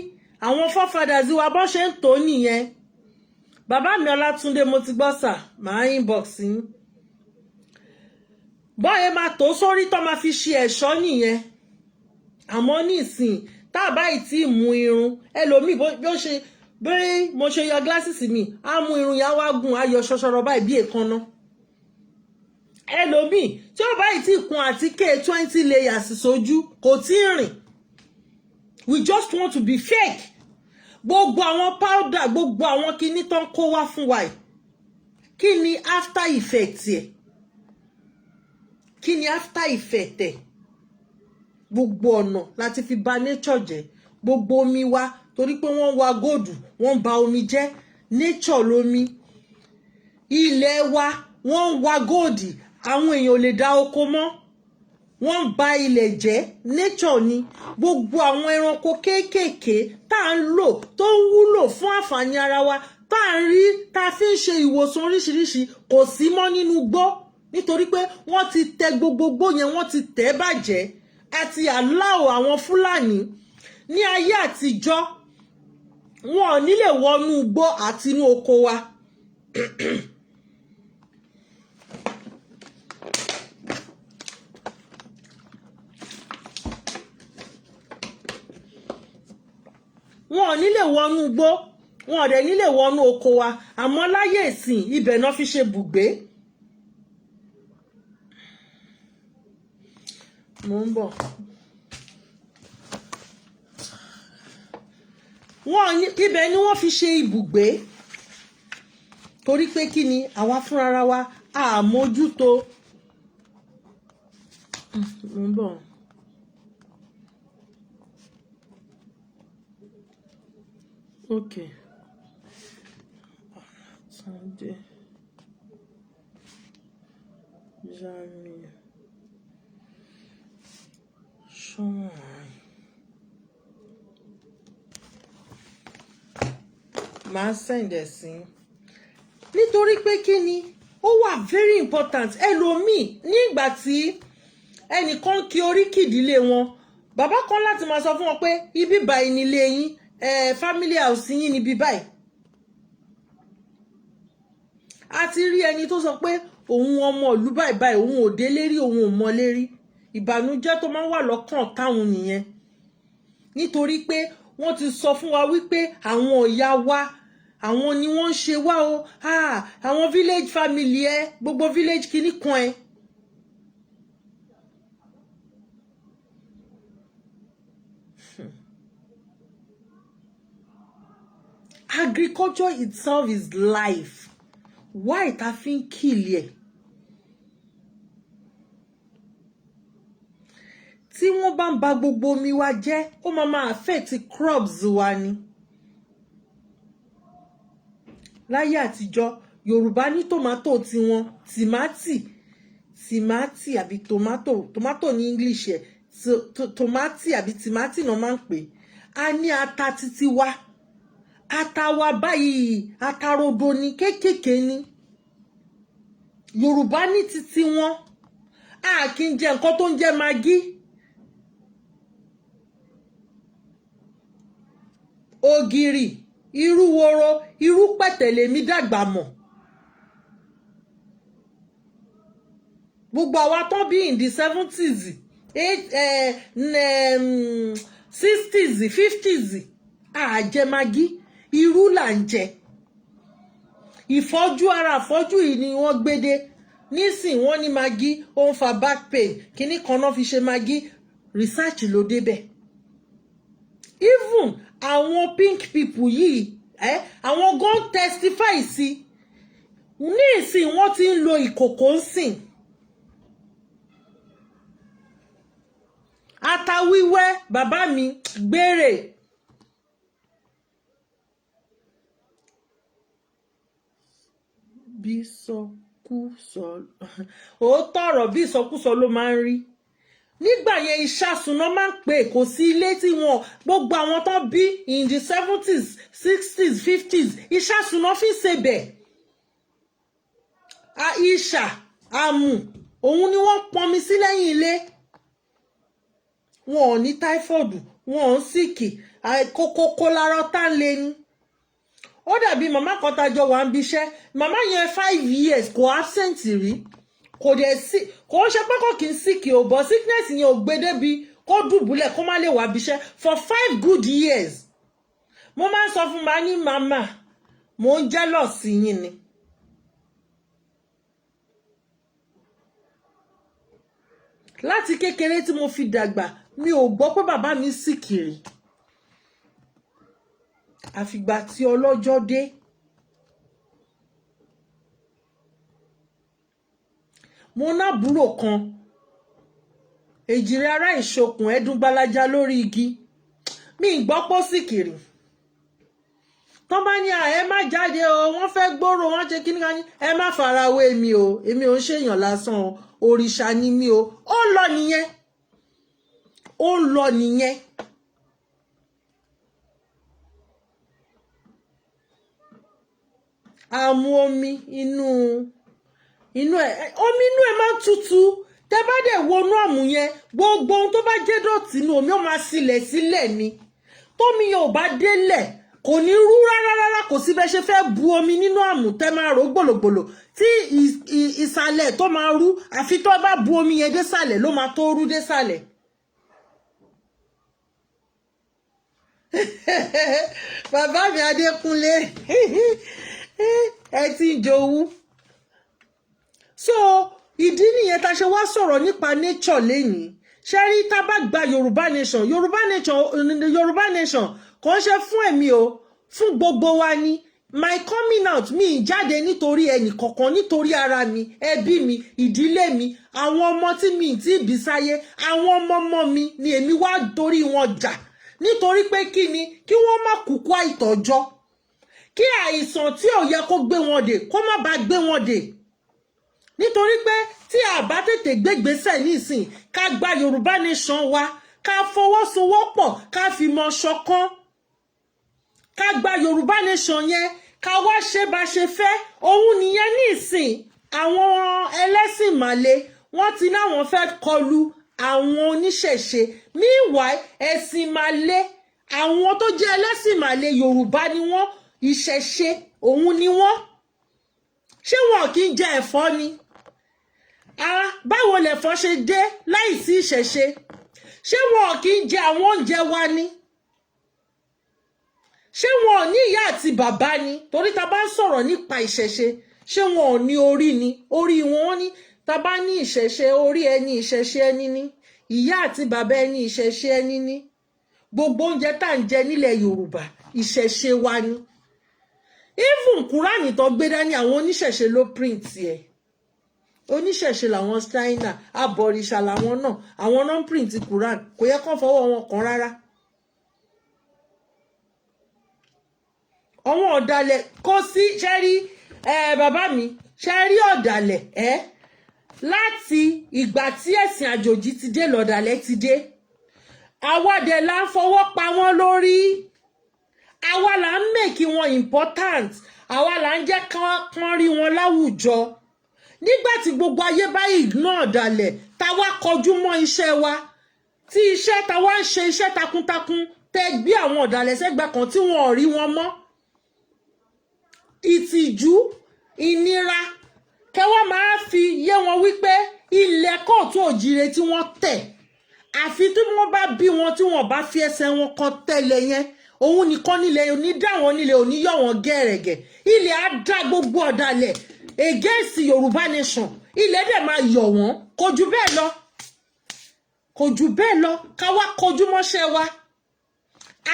àwọn forefathers wa bọ́n ṣe ń tò nìyẹn bàbá mi Ọlátúndé mo ti gbọ́ sà máa inbox yín bọ́ọ̀yẹ máa tó sórí tó máa fi ṣe ẹ̀ṣọ́ nìyẹn àmọ́ nísìn tá a báyìí tí mú irun ẹlòmíì bí mo ṣe yọ glasses mi á mú irun yá wá gùn á yọ ṣọṣọrọ báyìí bí èékánná ẹlòmíì tí ó báyìí tí kun àtíkè 20 layers sójú kò tí ì rìn we just want to be fake gbogbo àwọn powder gbogbo àwọn kinní tó ń kó wá fún wa yìí kí ni after effect ẹ̀ kí ni after effect ẹ̀ gbogbo ọ̀nà láti fi bà nature jẹ́ gbogbo omi wa torí pé wọ́n wa góòdù wọ́n bà omi jẹ́ nature lómi ilẹ̀ wa wọ́n wa góòdì àwọn èèyàn ò lè dá oko mọ́ wọ́n bà ilẹ̀ jẹ́ nature ni gbogbo àwọn ẹranko kéékèèké tá à ń lò tó ń wúlò fún àǹfààní ara wa tá à ń rí tá a fi ń ṣe ìwòsàn oríṣiríṣi kò sí mọ́ nínú igbó nítorí pé wọ́n ti tẹ gbogbogbò yẹn wọ́n ti tẹ̀ bàjẹ́ àti aláwọ̀ àwọn Fúlàní ní ayé àtijọ́ wọn ò ní lè wọnú igbó àti inú oko wa wọn ò ní lè wọnú igbó wọn ò dẹ̀ ní lè wọnú oko wa àmọ́ láyé ìsìn ibẹ̀ náà fi ṣe bùgbé. mo ń bọ̀ ibẹ̀ ni wọ́n fi ṣe ibùgbé torí pé kí ni àwa fúnra wa àmójútó. mo ń bọ̀. Okay. Sunday. Jami. Ṣọ́wọ́n. Màá send ẹ̀ sí. Nítorí pé kí ni ó wà very important ẹlòmíì nígbà tí ẹnìkan kí oríkì ìdílé wọn bàbá kan láti máa sọ fún wọn pé ibi báyìí nílé yín family house yín níbi báyìí a ti rí ẹni tó sọ pé òun ọmọ ìlú báyìí báyìí òun ò délé rí òun ò mọlé rí ìbànújẹ́ tó máa ń wà lọ́kàn táwọn nìyẹn nítorí pé wọ́n ti sọ fún wa wípé àwọn ìyá wa àwọn ni wọ́n ń ṣe wá o àwọn village family gbogbo village kìíní kan agriculture itself is life why ta fi ń kìlì ẹ̀ tí wọ́n bá ń ba gbogbo omi wa jẹ́ ó máa affect crops wa ni láyé àtijọ́ Yorùbá ní tòmátò tiwọn tìmátì àbí tòmátò ní English ẹ̀ tòmátì àbí tìmátì náà máa ń pè á ní ata títí wa ata wa báyìí ata rodo ni kéékèèké ni Yorùbá ní títí wọn a kì í jẹ nǹkan tó ń jẹ magí ògìrì irú woro irú pẹ̀tẹ̀lẹ̀ mi dàgbà mọ̀ gbogbo àwa tán bí in the 70s 60s 50s a jẹ magí irú là ń jẹ ìfọ́jú ara àfọ́jú yìí ni wọ́n gbédé nísìn wọ́n ní magi ó ń fa back pain kíní kan náà fi ṣe magi research ló débẹ̀ even àwọn pink people yìí àwọn gan testify sí ní ìsìn wọ́n ti ń lo ìkòkò ń sìn ata wíwẹ́ bàbá mi gbére bí sọkúsọ òótọ́ ọ̀rọ̀ bí ìsọkúsọ ló máa ń rí nígbà yẹn ìṣàsùnà máa ń pè kò sí ilé tí wọn gbogbo àwọn tó bí in the 70s 60s 50s ìṣàsùnà fi ṣebẹ̀ ìṣà àmù òun ni wọ́n pọnmi sí lẹ́yìn ilé wọn ò ní táífọ̀dù wọn ò ń síkì kókó lára tá ń lé ní ó dàbí màmá kan tájọ wà ń bíṣẹ́ màmá yẹn 5 years kò absent rí kò dẹ̀ sí kò ń ṣe pé kò kí n síkì ò bọ́ sickness yẹn ò gbé débi kó dùbúlẹ̀ kó má lè wà bíṣẹ́ for 5 good years mo máa ń sọ fún ma ní màmá mo ń jealous yín ni láti kékeré tí mo fi dàgbà mi ò gbọ́ pé bàbá mi síkì rí àfìgbà tí ọlọ́jọ́ dé mo nábúrò kan èjìrè ará ìṣokùn ẹdún gbalaja lórí igi mi gbọ́ pọ́ síkìrì tán bá ní ẹ má jáde o wọ́n fẹ́ gbòòrò wọ́n ṣe kíní kan ní ẹ má farawé mi o èmi ò ń ṣèyàn lásán o òrìṣà ni mi o ó lọ nìyẹn ó lọ nìyẹn àmú omi inú omi inú ẹ máa ń tutù tẹ bá dẹ̀ wọnú àmú yẹn gbogbo ohun tó bá jẹ́ dọ̀tí inú omi ó máa sílẹ̀ sílẹ̀ ni tómi yẹn ò bá délẹ̀ kò ní rú rárá kò sí bẹ́ ṣe fẹ́ bu omi nínú àmú tẹ́ máa rò gbòlògbòlò tí ìsàlẹ̀ tó máa rú àfi tó bá bu omi yẹn désàlẹ̀ ló máa tó rú désàlẹ̀. Bàbá mi Adékúnlé ẹ ti ń jowú so ìdí nìyẹn tá ṣe wá sọ̀rọ̀ nípa nature lẹ́yìn ṣe rí tá bá gba Yorùbá nation kò ń ṣe fún ẹ̀mí o fún gbogbo wa ni my coming out mi jáde nítorí ẹnì kankan nítorí ara mi ẹbí mi ìdílé mi àwọn ọmọ tí mi ti bí sáyé àwọn ọmọ mi ni èmi wá torí wọn jà nítorí pé kí ni kí wọ́n má kúkú àìtọ́jọ́ kí àìsàn tí ò yẹ kó gbé wọn dè kó má bàa gbé wọn dè nítorí pé tí a bá tètè gbégbésẹ̀ nísìn ká gba Yorùbá nation wa ká fọwọ́sowọ́pọ̀ ká fi mọ ṣọ̀kan ká gba Yorùbá nation yẹn ká wá ṣe bá ṣe fẹ́ òun nìyẹn nísìn àwọn ẹlẹ́sìn màle wọ́n ti náwọn fẹ́ kọlu àwọn oníṣẹ̀ṣe meanwhile ẹ̀sìn màle àwọn tó jẹ́ ẹlẹ́sìn màle Yorùbá ni wọ́n ìṣẹ̀ṣe òun ni wọ́n ṣé wọn kì í jẹ ẹ̀fọ́ ni báwo lẹ̀fọ́ ṣe dé láìsí ìṣẹ̀ṣe ṣé wọn kì í jẹ àwọn oúnjẹ wa ni ṣé wọn ò ní ìyá àti bàbá ni torí ta bá ń sọ̀rọ̀ nípa ìṣẹ̀ṣe ṣé wọn ò ní orí ni orí wọn ní ta bá ní ìṣẹ̀ṣe orí ẹni ìṣẹ̀ṣe ẹni ní ìyá àti bàbá ẹni ìṣẹ̀ṣe ẹni ní gbogbo oúnjẹ tá ń jẹ nílẹ̀ Yorùbá ìṣẹ̀ṣe wa ni even Kúránì tó gbé dání àwọn oníṣẹ̀ṣe ló print ẹ̀ oníṣẹ̀ṣe làwọn China abọ̀rìṣà làwọn náà àwọn náà print Kúránì kò yẹ kán fọwọ́ wọn kàn rárá àwọn ọ̀dàlẹ̀ kò sí ṣẹ́rí bàbá mi ṣẹ́rí ọ̀dàlẹ̀ láti ìgbà tí ẹ̀sìn àjòjì ti dé lọ̀dàlẹ̀ ti dé àwa dẹ̀ là ń fọwọ́ pa wọ́n lórí àwa là ń make wọn important àwa là ń jẹ́ kán rí wọn láwùjọ nígbà tí gbogbo ayé bá ignore ọ̀dàlẹ̀ táwa kọjú mọ́ iṣẹ́ wa tí iṣẹ́ táwa ń ṣe iṣẹ́ takuntakun tẹ́ gbé àwọn ọ̀dàlẹ̀ sẹ́gbà kan tí wọn ò rí wọn mọ́ ìtìjú ìnira kẹwàá máa fi yé wọn wípé ilẹ̀ kóòtù òjìrè tí wọ́n tẹ̀ àfi tí wọ́n bá bí wọn tí wọ́n bá fi ẹsẹ̀ wọn kan tẹ̀lé yẹn òun nìkan nílẹ̀ òní dá wọn nílẹ̀ òní yọ wọn gẹ́rẹ̀gẹ̀ ilẹ̀ á dá gbogbo ọ̀dàlẹ̀ against Yorùbá nation ilẹ̀ dẹ̀ máa yọ̀ wọ́n kò jù bẹ́ẹ̀ lọ ká wá kojú mọ́ṣẹ́ wa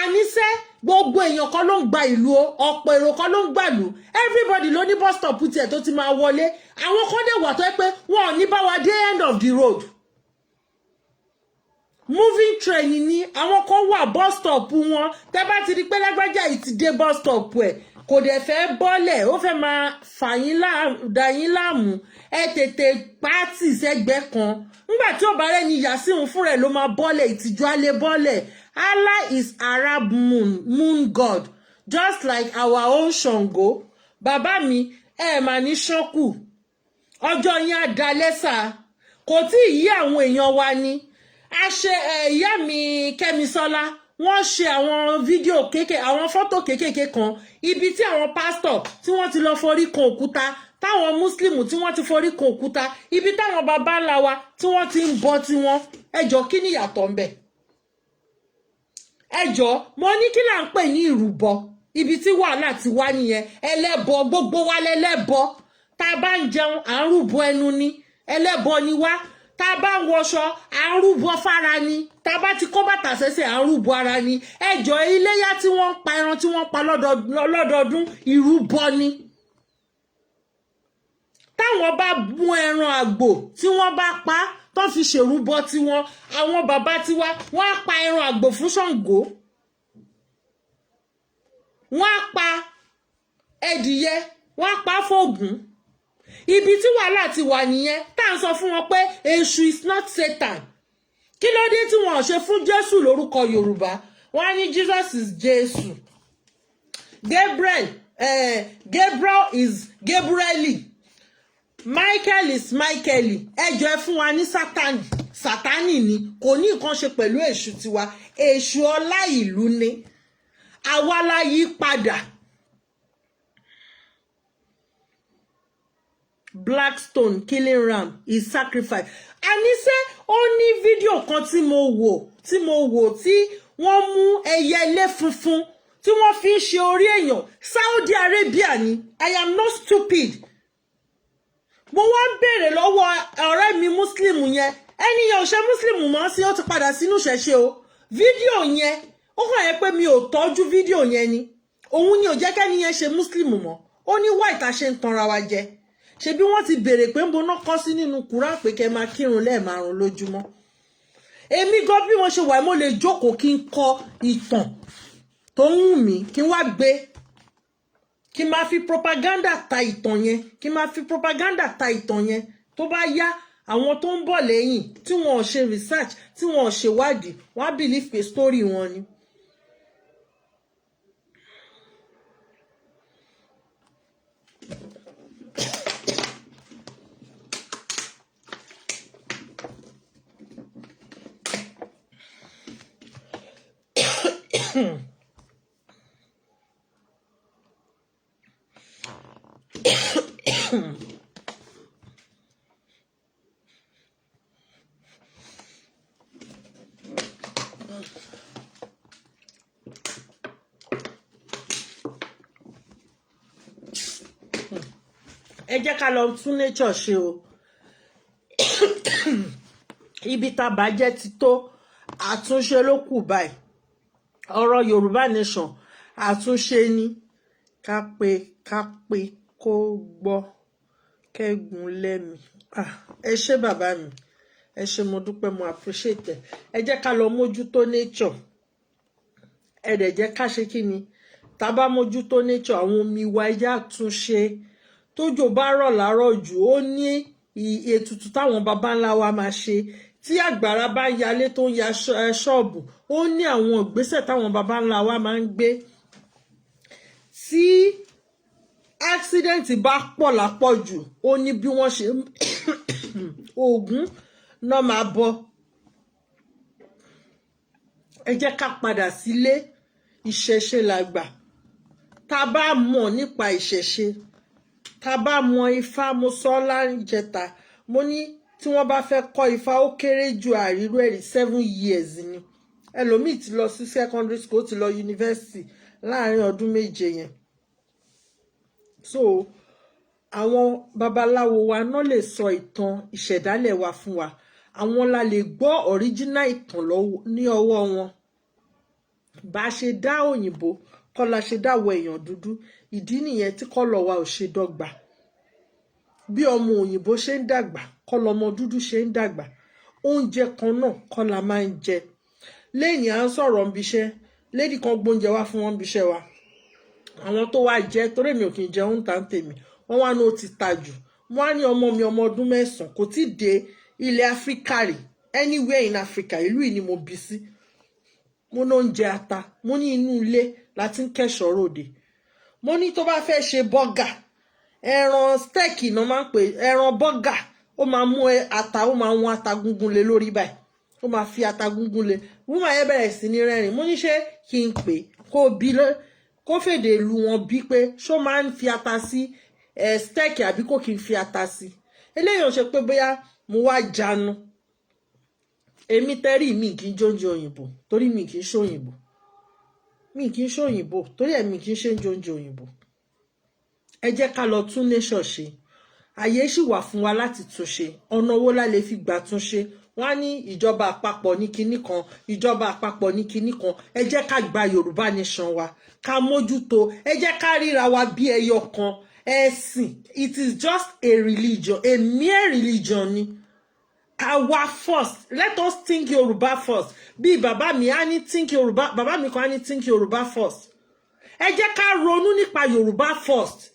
àníṣe gbogbo èèyàn kan ló ń gba ìlú o ọ̀pọ̀ èrò kan ló ń gbàlú everybody ló ní bus stop tiẹ̀ tó ti máa wọlé àwọn kan dẹ̀ wà tó yẹ pé wọn ò ní bá wa dé end of the road moving train ni àwọn kan wà bus stop wọn tẹ́ bá ti rí pé lágbájá yìí ti dé bus stop ẹ̀ kò dẹ̀ fẹ́ bọ́lẹ̀ ó fẹ́ máa dà yín láàmú ẹ tètè pàtì sẹ́gbẹ́ kan nígbà tí ó bá rẹ̀ ní yà sí òun fúnra ẹ̀ ló máa bọ́lẹ̀ ìtìjú alẹ́ bọ́lẹ̀ Allah is Arab moon god just like our own Ṣàngó bàbá mi mà ní ṣọ́kù ọjọ́ yín á da lẹ́sà kò tí ì yí àwọn èèyàn wa ni a ṣe ìyá mi Kẹ́misọ́lá wọ́n ṣe àwọn fídíò kéékèèké àwọn fọ́tò kéékèèké kan ibi tí àwọn pásítọ̀ tí wọ́n ti lọ forí kan òkúta táwọn múslímù tí wọ́n ti forí kan òkúta ibi táwọn baba ńlá wa tí wọ́n ti ń bọ tiwọn ẹjọ́ kí ni ìyàtọ̀ ń bẹ ẹjọ́ mo ní kí là ń pè ní ìrúbọ ibi tí wàhálà ti wá nìyẹn ẹlẹ́bọ gbogbo wa lẹ́lẹ́bọ tá a bá ń jẹun à ń rúbọ ẹnu ni ẹlẹ́bọ ni wá tá a bá ń wọṣọ à ń rúbọ fára ni tá a bá ti kó bàtà sẹ́sẹ̀ à ń rúbọ ara ni ẹjọ́ iléyá tí wọ́n ń pa ẹran tí wọ́n ń pa lọ́dọọdún ìrúbọ ni táwọn bá mú ẹran àgbò tí wọ́n bá pa tó fi ṣèrúbọ tiwọn àwọn bàbá tiwa wọ́n á pa ẹran àgbò fún Ṣàngó wọ́n á pa ẹdìyẹ wọ́n á pa fóògùn ibi tí wàhálà ti wà nìyẹn tá à ń sọ fún wọn pé èṣù is not Satan kí ló dé tí wọn ò ṣe fún Jésù lórúkọ Yorùbá wọn á ní Jesus is Jésù Gabriel is Gabrieli Michael is Michaeli ẹjọ́ ẹ fún wa ní Sátánì ni kò ní nǹkan ṣe pẹ̀lú èṣù tiwa èṣù ọlá ìlú ni àwa la yí padà Blackstone killing ram is sacrifice àníṣe ó ní fídíò kan tí mo wò tí wọ́n mú ẹyẹlé funfun tí wọ́n fi ń ṣe orí èèyàn Saudi Arabia ni I am not stupid mo wá ń béèrè lọ́wọ́ ọ̀rẹ́ mi muslim yẹn ẹni yẹn ò ṣe muslim mọ́ sí ó ti padà sínú ṣẹ̀ṣe o fídíò yẹn ó hàn yẹn pé mi ò tọ́jú fídíò yẹn ni òun ni ò jẹ́ kẹ́ni yẹn ṣe muslim mọ́ ó ní white a ṣe ń tanra wa jẹ ṣebí wọ́n ti béèrè pé ń bo náà kọ́ sí nínú Kùránì pé kẹ́ máa kírun lẹ́ẹ̀márùn lójúmọ́ èmi gan bí wọ́n ṣe wà mo lè jókòó kí n kọ ìtàn tó ń wù mí kí n wá gbé kí n máa fi propaganda ta ìtàn yẹn tó bá yá àwọn tó ń bọ̀ lẹ́yìn tí wọn ò ṣe research tí wọn ò ṣèwádìí wọ́n á believe pé story wọn ni. ẹ jẹ́ ká lọ tún nature ṣe o ibi tá bàjẹ́ ti tó àtúnṣe ló kù báyìí ọ̀rọ̀ Yorùbá nation àtúnṣe ni ká pé kó gbọ́ kẹ́gùn lẹ́mi ẹ ṣé bàbá mi ẹ ṣé mo dúpẹ́ mo appreciate ẹ jẹ́ ká lọ mójútó nature ẹ dẹ̀ jẹ́ ká ṣe kí ni tá bá mójútó nature àwọn omi wa ẹjẹ́ àtúnṣe tójò bá rọ̀ láàárọ̀ jù ó ní ètùtù táwọn baba ńlá wa máa ṣe tí àgbàrá bá yalé tó ń ya ṣọ́ọ̀bù ó ní àwọn ìgbésẹ̀ táwọn baba ńlá wa máa ń gbé tí accident bá pọ̀ lápọ̀jù ó ní bí wọ́n ṣe oògùn náà máa bọ́ ẹ jẹ́ ká padà sílé ìṣẹ̀ṣe làgbà tá bá mọ̀ nípa ìṣẹ̀ṣe tá bá mọ ifá mo sọ láńjẹta mo ní tí wọ́n bá fẹ́ kọ́ ifá ó kéré ju àríró ẹ̀rí 7 years ni ẹlòmíì ti lọ sí secondary school ti lọ university láàrin ọdún méje yẹn. So àwọn babaláwo wa náà lè sọ ìtàn ìṣẹ̀dálẹ̀ wa fún wa, àwọn la lè gbọ́ original ìtàn ní ọwọ́ wọn. Bá a ṣe dá òyìnbó kọ́ la ṣe dáwọ́ èèyàn dúdú, ìdí nìyẹn tí kọ́lọ̀ wa ò ṣe dọ́gba. Bí ọmọ òyìnbó ṣe ń dàgbà kọ́ lọmọ dúdú ṣe ń dàgbà, oúnjẹ kan náà kọ́ la máa ń jẹ. Lẹ́yìn à ń sọ̀rọ̀ ń biṣẹ́, lady kan gbóúnjẹ wá fún wọn ń biṣẹ́ wa, àwọn tó wá jẹ torí mi ò kì í jẹun tá ń tèmi, wọ́n wá ní ó ti ta jù. Wọ́n á ní ọmọ mi ọmọ ọdún 9 kò tí ì dé ilẹ̀ Áfíríkà rí, anywhere in Africa, ìlú yìí ni mo bí sí. Mo ní oúnjẹ ata, mo ní inú ilé láti ń kẹ́ṣọ̀ọ́ ròde. Mo ní tó bá fẹ́ ṣe bọ́gà, ẹran steak náà máa ń pè ẹran bọ́gà, ó máa mú ata, ó máa wọn ata gúngún lé lórí báyìí, ó máa fi ata gúngún lé. Woman yẹn bẹ̀rẹ̀ sí ní rẹ́rìn. Mo ní ṣé kí n pè kó fèdè lu wọn bí pé ṣó máa ń fi ata sí steak àbí kò kí n fi ata sí. Eléyìí ò ṣe pé bóyá mo wá jánu. Èmi tẹ́rì mi kì í jóúnjẹ òyìnbó torí mi kì í ṣe òyìnbó. Mi kì í ṣe òyìnbó torí èmi kì í ṣe jóúnjẹ òyìnbó. Ẹ jẹ́ ká lọ tún nation ṣe. Àyè ṣì wà fún wa láti tún ṣe. Ọ̀nà wo la lè fi gbà tún ṣe? Wọ́n á ní ìjọba àpapọ̀ ní kinní kan, ìjọba àpapọ̀ ní kinní kan. Ẹ jẹ́ ká gba Yorùbá nation wa, ká mójútó. Ẹ jẹ́ ká ríra wa bí ẹyọ kan. Ẹ̀sìn, it is just a religion, a mere religion ni. Àwa first, let us think Yorùbá first. Bí bàbá mi á ní think Yorùbá, bàbá mi kan á ní think Yorùbá first. Ẹ jẹ́ ká ronú nípa Yorùbá first.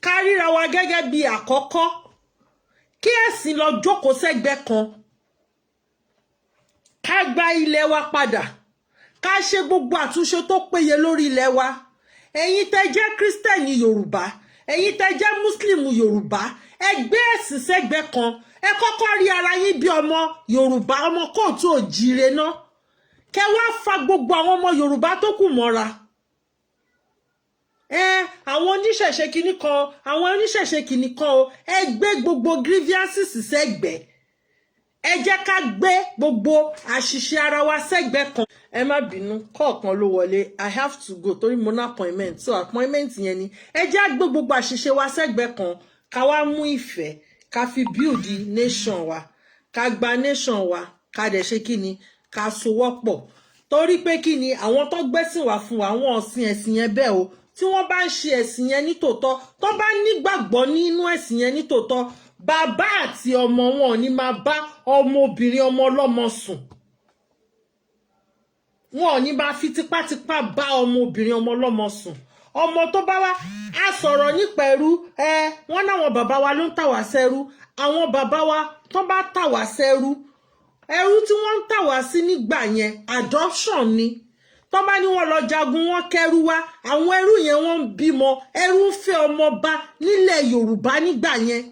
Ká ríra wa gẹ́gẹ́ bí àkọ́kọ́. Kí ẹ̀sìn lọ jókòó sẹ́gbẹ́ kan. Ká gba ilẹ̀ wa padà. Ká ṣe gbogbo àtúnṣe tó péye lórí ilẹ̀ wa. Ẹ̀yin tẹ́ jẹ́ Kírísítẹ̀nì Yorùbá, ẹ̀yin tẹ́ jẹ́ Muslim Yorùbá, ẹ gbé ẹ̀sìn sẹ́gbẹ́ kan. Ẹ kọ́kọ́ rí ara yín bí ọmọ Yorùbá, ọmọ kóòtù òjíire náà. Kẹ́ wá fa gbogbo àwọn ọmọ Yorùbá tó kù mọ́ra. Àwọn oníṣẹ̀ṣe kìíní kan, àwọn oníṣẹ̀ṣe kìíní kan o, ẹ gbé gbogbo grievances sẹ́gbẹ̀ẹ́. Ẹ jẹ́ ká gbé gbogbo àṣìṣe ara wa sẹ́gbẹ̀ẹ́ kan. Ẹ má bínú, kọ̀ọ̀kan ló wọlé. I have to go torí mo ní appointment. So appointment yẹn ni. Ẹ jẹ́ á gbé gbogbo àṣìṣe wa sẹ́gbẹ̀ẹ́ kan. Ká wá mú ìfẹ́, ká fi build nation wa. Ká gba nation wa, ká dẹ̀ ṣe kíni, ká sowọ́pọ̀. Torí pé kíni, àwọn tó gbẹ́sìn wá fún wa, àwọn ọ̀sìn ẹ̀sìn yẹn bẹ́ẹ̀ o. Tí wọ́n bá ń ṣe ẹ̀sìn yẹn ní tòótọ́, tó bá nígbàgbọ́ nínú ẹ̀sìn yẹn ní tòótọ́, bàbá àti ọmọ wọn ní máa bá ọmọbìnrin ọmọ ọlọ́mọ sùn. Wọn ò ní máa fi tipátipá bá ọmọbìnrin ọmọ ọlọ́mọ sùn. Ọmọ tó bá wá á sọ̀rọ̀ nípa ẹrú, wọ́n náwọn bàbá wa ló ń tà wá sẹ́rú. Àwọn bàbá wa tó bá tà wá sẹ́rú, ẹrú tí wọ́n ń tà wá sí nígbà yẹn adoption ni. Tó bá ní wọ́n lọ jagun, wọ́n kẹ́rú wá, àwọn ẹrú yẹn wọ́n ń bímọ, ẹrú ń fẹ́ ọmọ bá nílẹ̀ Yorùbá nígbà yẹn.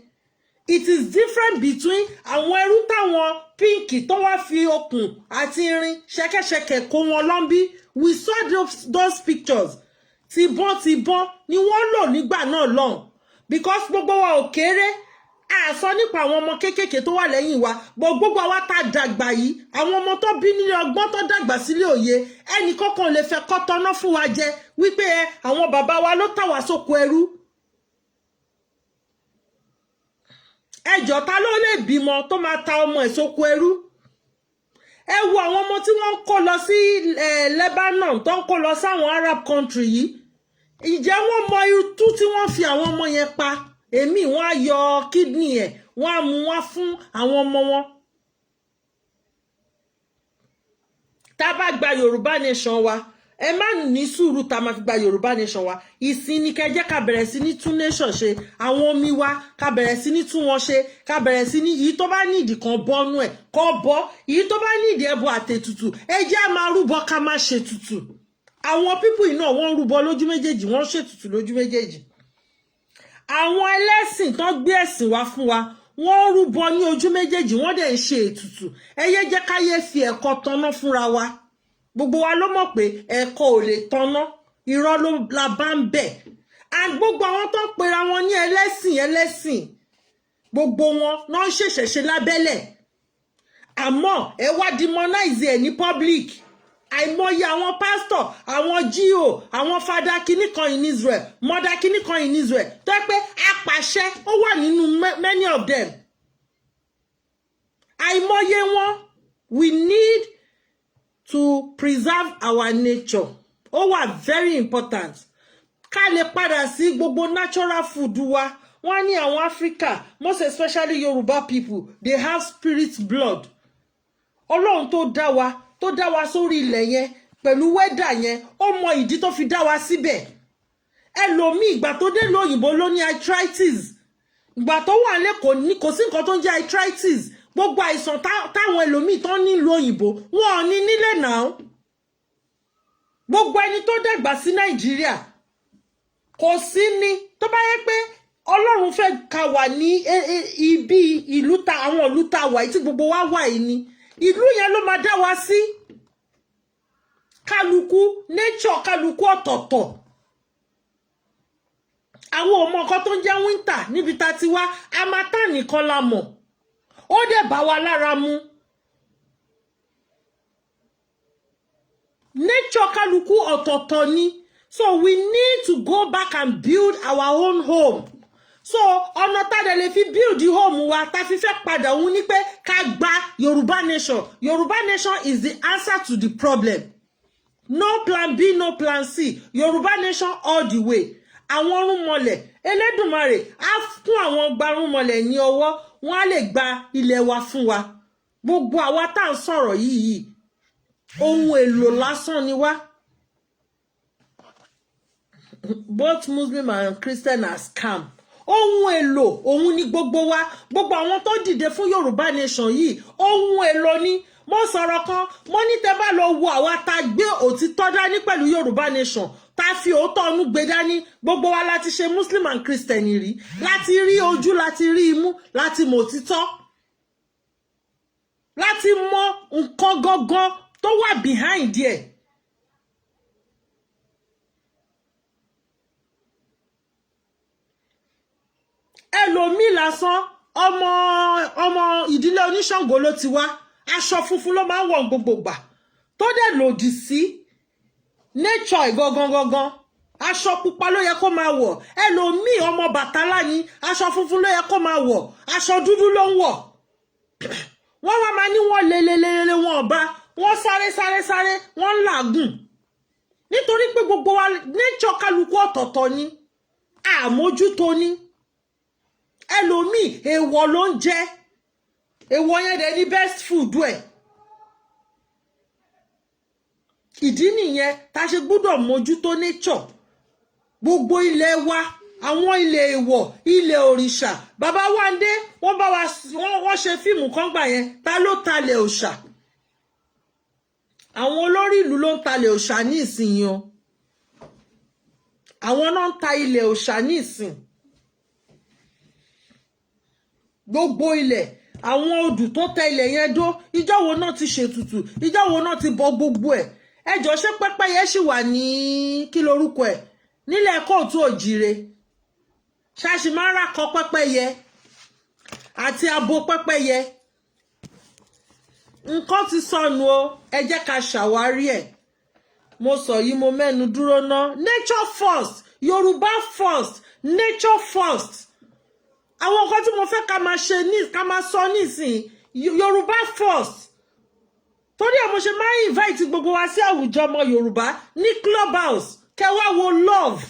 It is different between àwọn ẹrú táwọn pínkì tó wá fi okùn àti irin ṣẹ̀kẹ̀ṣẹ̀kẹ̀ kó wọn lọ́nbí. We saw those pictures. Tìbọn ni wọ́n lò nígbà náà lọ́hùn. Because gbogbo wa ò kéré. A sọ nípa àwọn ọmọ kéékèèké tó wà lẹ́yìn wa, gbogbo wa tá dàgbà yìí, àwọn ọmọ tó bí nílé ọgbọ́n tó dàgbà sílé òye, ẹnì kankan lè fẹ́ kọ́tọ́ná fún wa jẹ wípé àwọn bàbá wa ló tà wá sóko ẹrú. Ẹjọ́ ta ló lè bímọ tó máa ta ọmọ ẹ̀ sóko ẹrú? Ẹ wo àwọn ọmọ tí wọ́n ń kó lọ sí Lebanon, tó ń kó lọ sáwọn Arab country yìí. Ǹjẹ́ wọ́n mọ itú tí wọ́n fi àwọn ọmọ yẹn pa? Èmi wọ́n á yọ kidney ẹ̀, wọ́n á mú wá fún àwọn ọmọ wọn. Tá bá gba Yorùbá nation wa, ẹ má ní sùúrù tá máa fi gba Yorùbá nation wa. Ìsìn ni kẹ́ jẹ́ ká bẹ̀rẹ̀ sí ní tún nation ṣe. Àwọn omi wa ká bẹ̀rẹ̀ sí ní tún wọn ṣe, ká bẹ̀rẹ̀ sí ní èyí tó bá ní ìdí kan bọ́nú ẹ̀ kó bọ́, èyí tó bá ní ìdí ẹbọ àtètùtù, ẹ jẹ́ á máa rúbọ ká má ṣe tutù. Àwọn people yìí náà wọ́n rúbọ lójú méjèèjì, wọ́n ṣètùtù lójú méjèèjì. Àwọn ẹlẹ́sìn tó gbé ẹ̀sìn wá fún wa, wọ́n rúbọ ní ojú méjèèjì, wọ́n dẹ̀ ń ṣe ètùtù. Ẹ yé jẹ́ ká yé fi ẹ̀kọ́ tanná fúnra wa. Gbogbo wa ló mọ̀ pé ẹ̀kọ́ ò lè tanná, irọ́ ló la bá ń bẹ̀. And gbogbo àwọn tó ń pera wọn ní ẹlẹ́sìn, gbogbo wọn náà ń ṣèṣẹ̀ṣe lábẹ́lẹ̀. Àmọ́ ẹ wá demonize ẹ̀ ní public. àìmọye àwọn pastor, àwọn GO, àwọn father kìíní kan in Israel, mother kìíní kan in Israel tó yẹ pé apàṣẹ ó wà nínú many of them. Àìmọye wọn. We need to preserve our nature. Ó wà very important. Ká lè padà sí gbogbo natural food wa. Wọ́n ní àwọn Africa, most especially Yoruba people, they have spirit blood. Ọlọ́run tó dá wa sórí ilẹ̀ yẹn pẹ̀lú weather yẹn, ó mọ ìdí tó fi dá wa síbẹ̀. Ẹlòmíì ìgbà tó dé lóyìnbó ló ní arthritis. Ìgbà tó wà nílé kò sí nǹkan tó ń jẹ́ arthritis. Gbogbo àìsàn táwọn ẹlòmíì tó ní ìlú òyìnbó wọn ò ní nílé náà. Gbogbo ẹni tó dàgbà sí Nàìjíríà kò sí ní tó bá yẹ pé Ọlọ́run fẹ́ ká wà ní ibi ìlú àwọn ìlú tá wà tí gbogbo wa wà yìí ni ìlú yẹn ló máa dá wa sí. Kálukú nature kálukú ọ̀tọ̀ọ̀tọ̀. Àwọn ọmọ nǹkan tó ń jẹ́ winter níbi tá ti wá harmattan nìkan la mọ̀. Ó dẹ̀ bá wa lára mu. Nature kálukú ọ̀tọ̀ọ̀tọ̀ ni. So we need to go back and build our own home. So ọ̀nà tá dẹ̀ lè fi build the home wa tá fi fẹ́ padà òun ní pé ká gba Yorùbá nation. Yorùbá nation is the answer to the problem. No plan B, no plan C. Yorùbá nation all the way. Àwọn ọ̀rúnmọlẹ̀ Elédùmarè á fún àwọn gbarúnmọlẹ̀ ní ọwọ́ wọ́n á lè gba ilẹ̀ wa fún wa. Gbogbo àwa tá ń sọ̀rọ̀ yìí ohun èlò lásán ni wá. Both Muslim and Christian are scam. Ohun èlò òun ni gbogbo wa. Gbogbo àwọn tó dìde fún Yorùbá nation yìí ohun èlò ni. Mo sọ̀rọ̀ kan mo ní tẹ́ bá lọ wo àwa tá gbé òtítọ́ dání pẹ̀lú Yorùbá nation tá fi òótọ́ ọnú gbé dání gbogbo wa láti ṣe Muslim and Christian rí láti rí ojú láti rí imú láti mọ̀ òtítọ́ láti mọ nǹkan gangan tó wà behind ẹ̀. Ẹlòmíì lásán ọmọ ìdílé oníṣàngó ló ti wá aṣọ funfun ló máa ń wọ̀ gbogbo gbà tó dẹ̀ lòdì sí nature gangan. Aṣọ pupa ló yẹ kó máa wọ̀. Ẹlòmíì ọmọ Bàtálá ni aṣọ funfun ló yẹ kó máa wọ̀ aṣọ dúdú ló ń wọ̀. Wọ́n wá máa ní wọ́n lelelele wọn ọba wọ́n sáré wọ́n làágùn nítorí pé gbogbo wa nature kálukú ọ̀tọ̀ọ̀tọ̀ ni àmójútó ni. Ẹlòmíì èèwọ̀ ló ń jẹ èèwọ̀ yẹn dẹ̀ ní best food ẹ̀. Ìdí nìyẹn tá ṣe gbọ́dọ̀ mójútó nature. Gbogbo ilẹ̀ wa àwọn ilẹ̀ èèwọ̀ ilẹ̀ òrìṣà bàbá Wándé wọ́n bá wa wọ́n ṣe fíìmù kan gbà yẹn ta ló talẹ̀ òòṣà. Àwọn olórí ìlú ló ń talẹ̀ òòṣà ní ìsìn o. Àwọn náà ń ta ilẹ̀ òòṣà ní ìsìn. Gbogbo ilẹ̀ àwọn odù tó tẹ ilẹ̀ yẹn dó ìjọ́ wo náà ti ṣètùtù ìjọ́ wo náà ti bọ gbogbo ẹ̀. Ẹjọ́ ṣé pẹ́pẹ́yẹ ṣì wà ní kí lorúkọ ẹ̀ nílẹ̀ kóòtù òjìire ṣáṣì máa ń rákọ pẹ́pẹ́yẹ àti abo pẹ́pẹ́yẹ. Nǹkan ti sọnù o ẹ jẹ́ ká ṣàwárí ẹ̀. Mo sọ yìí mo mẹ́nu dúró ná nature first Yorùbá first nature first. Àwọn nǹkan tí mo fẹ́ ká máa ṣe ní ká máa sọ nísìn Yorùbá first. Torí ẹ̀ mo ṣe máa ń invite gbogbo wa sí àwùjọ ọmọ Yorùbá ní clubhouse kẹ́ wá wo love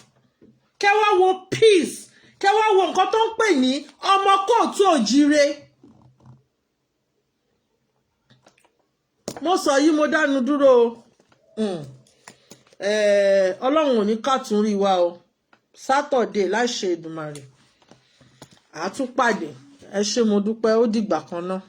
kẹ́ wá wo peace kẹ́ wá wo nǹkan tó ń pè ní ọmọ kóòtù òjìire. Mo sọ yìí mo dánu dúró Ọlọ́run ò ní kàtún rí wa o Saturday láṣẹ Èdùmàrè àtúpàdé ẹ ṣé mo dúpẹ́ ó dìgbà kan náà.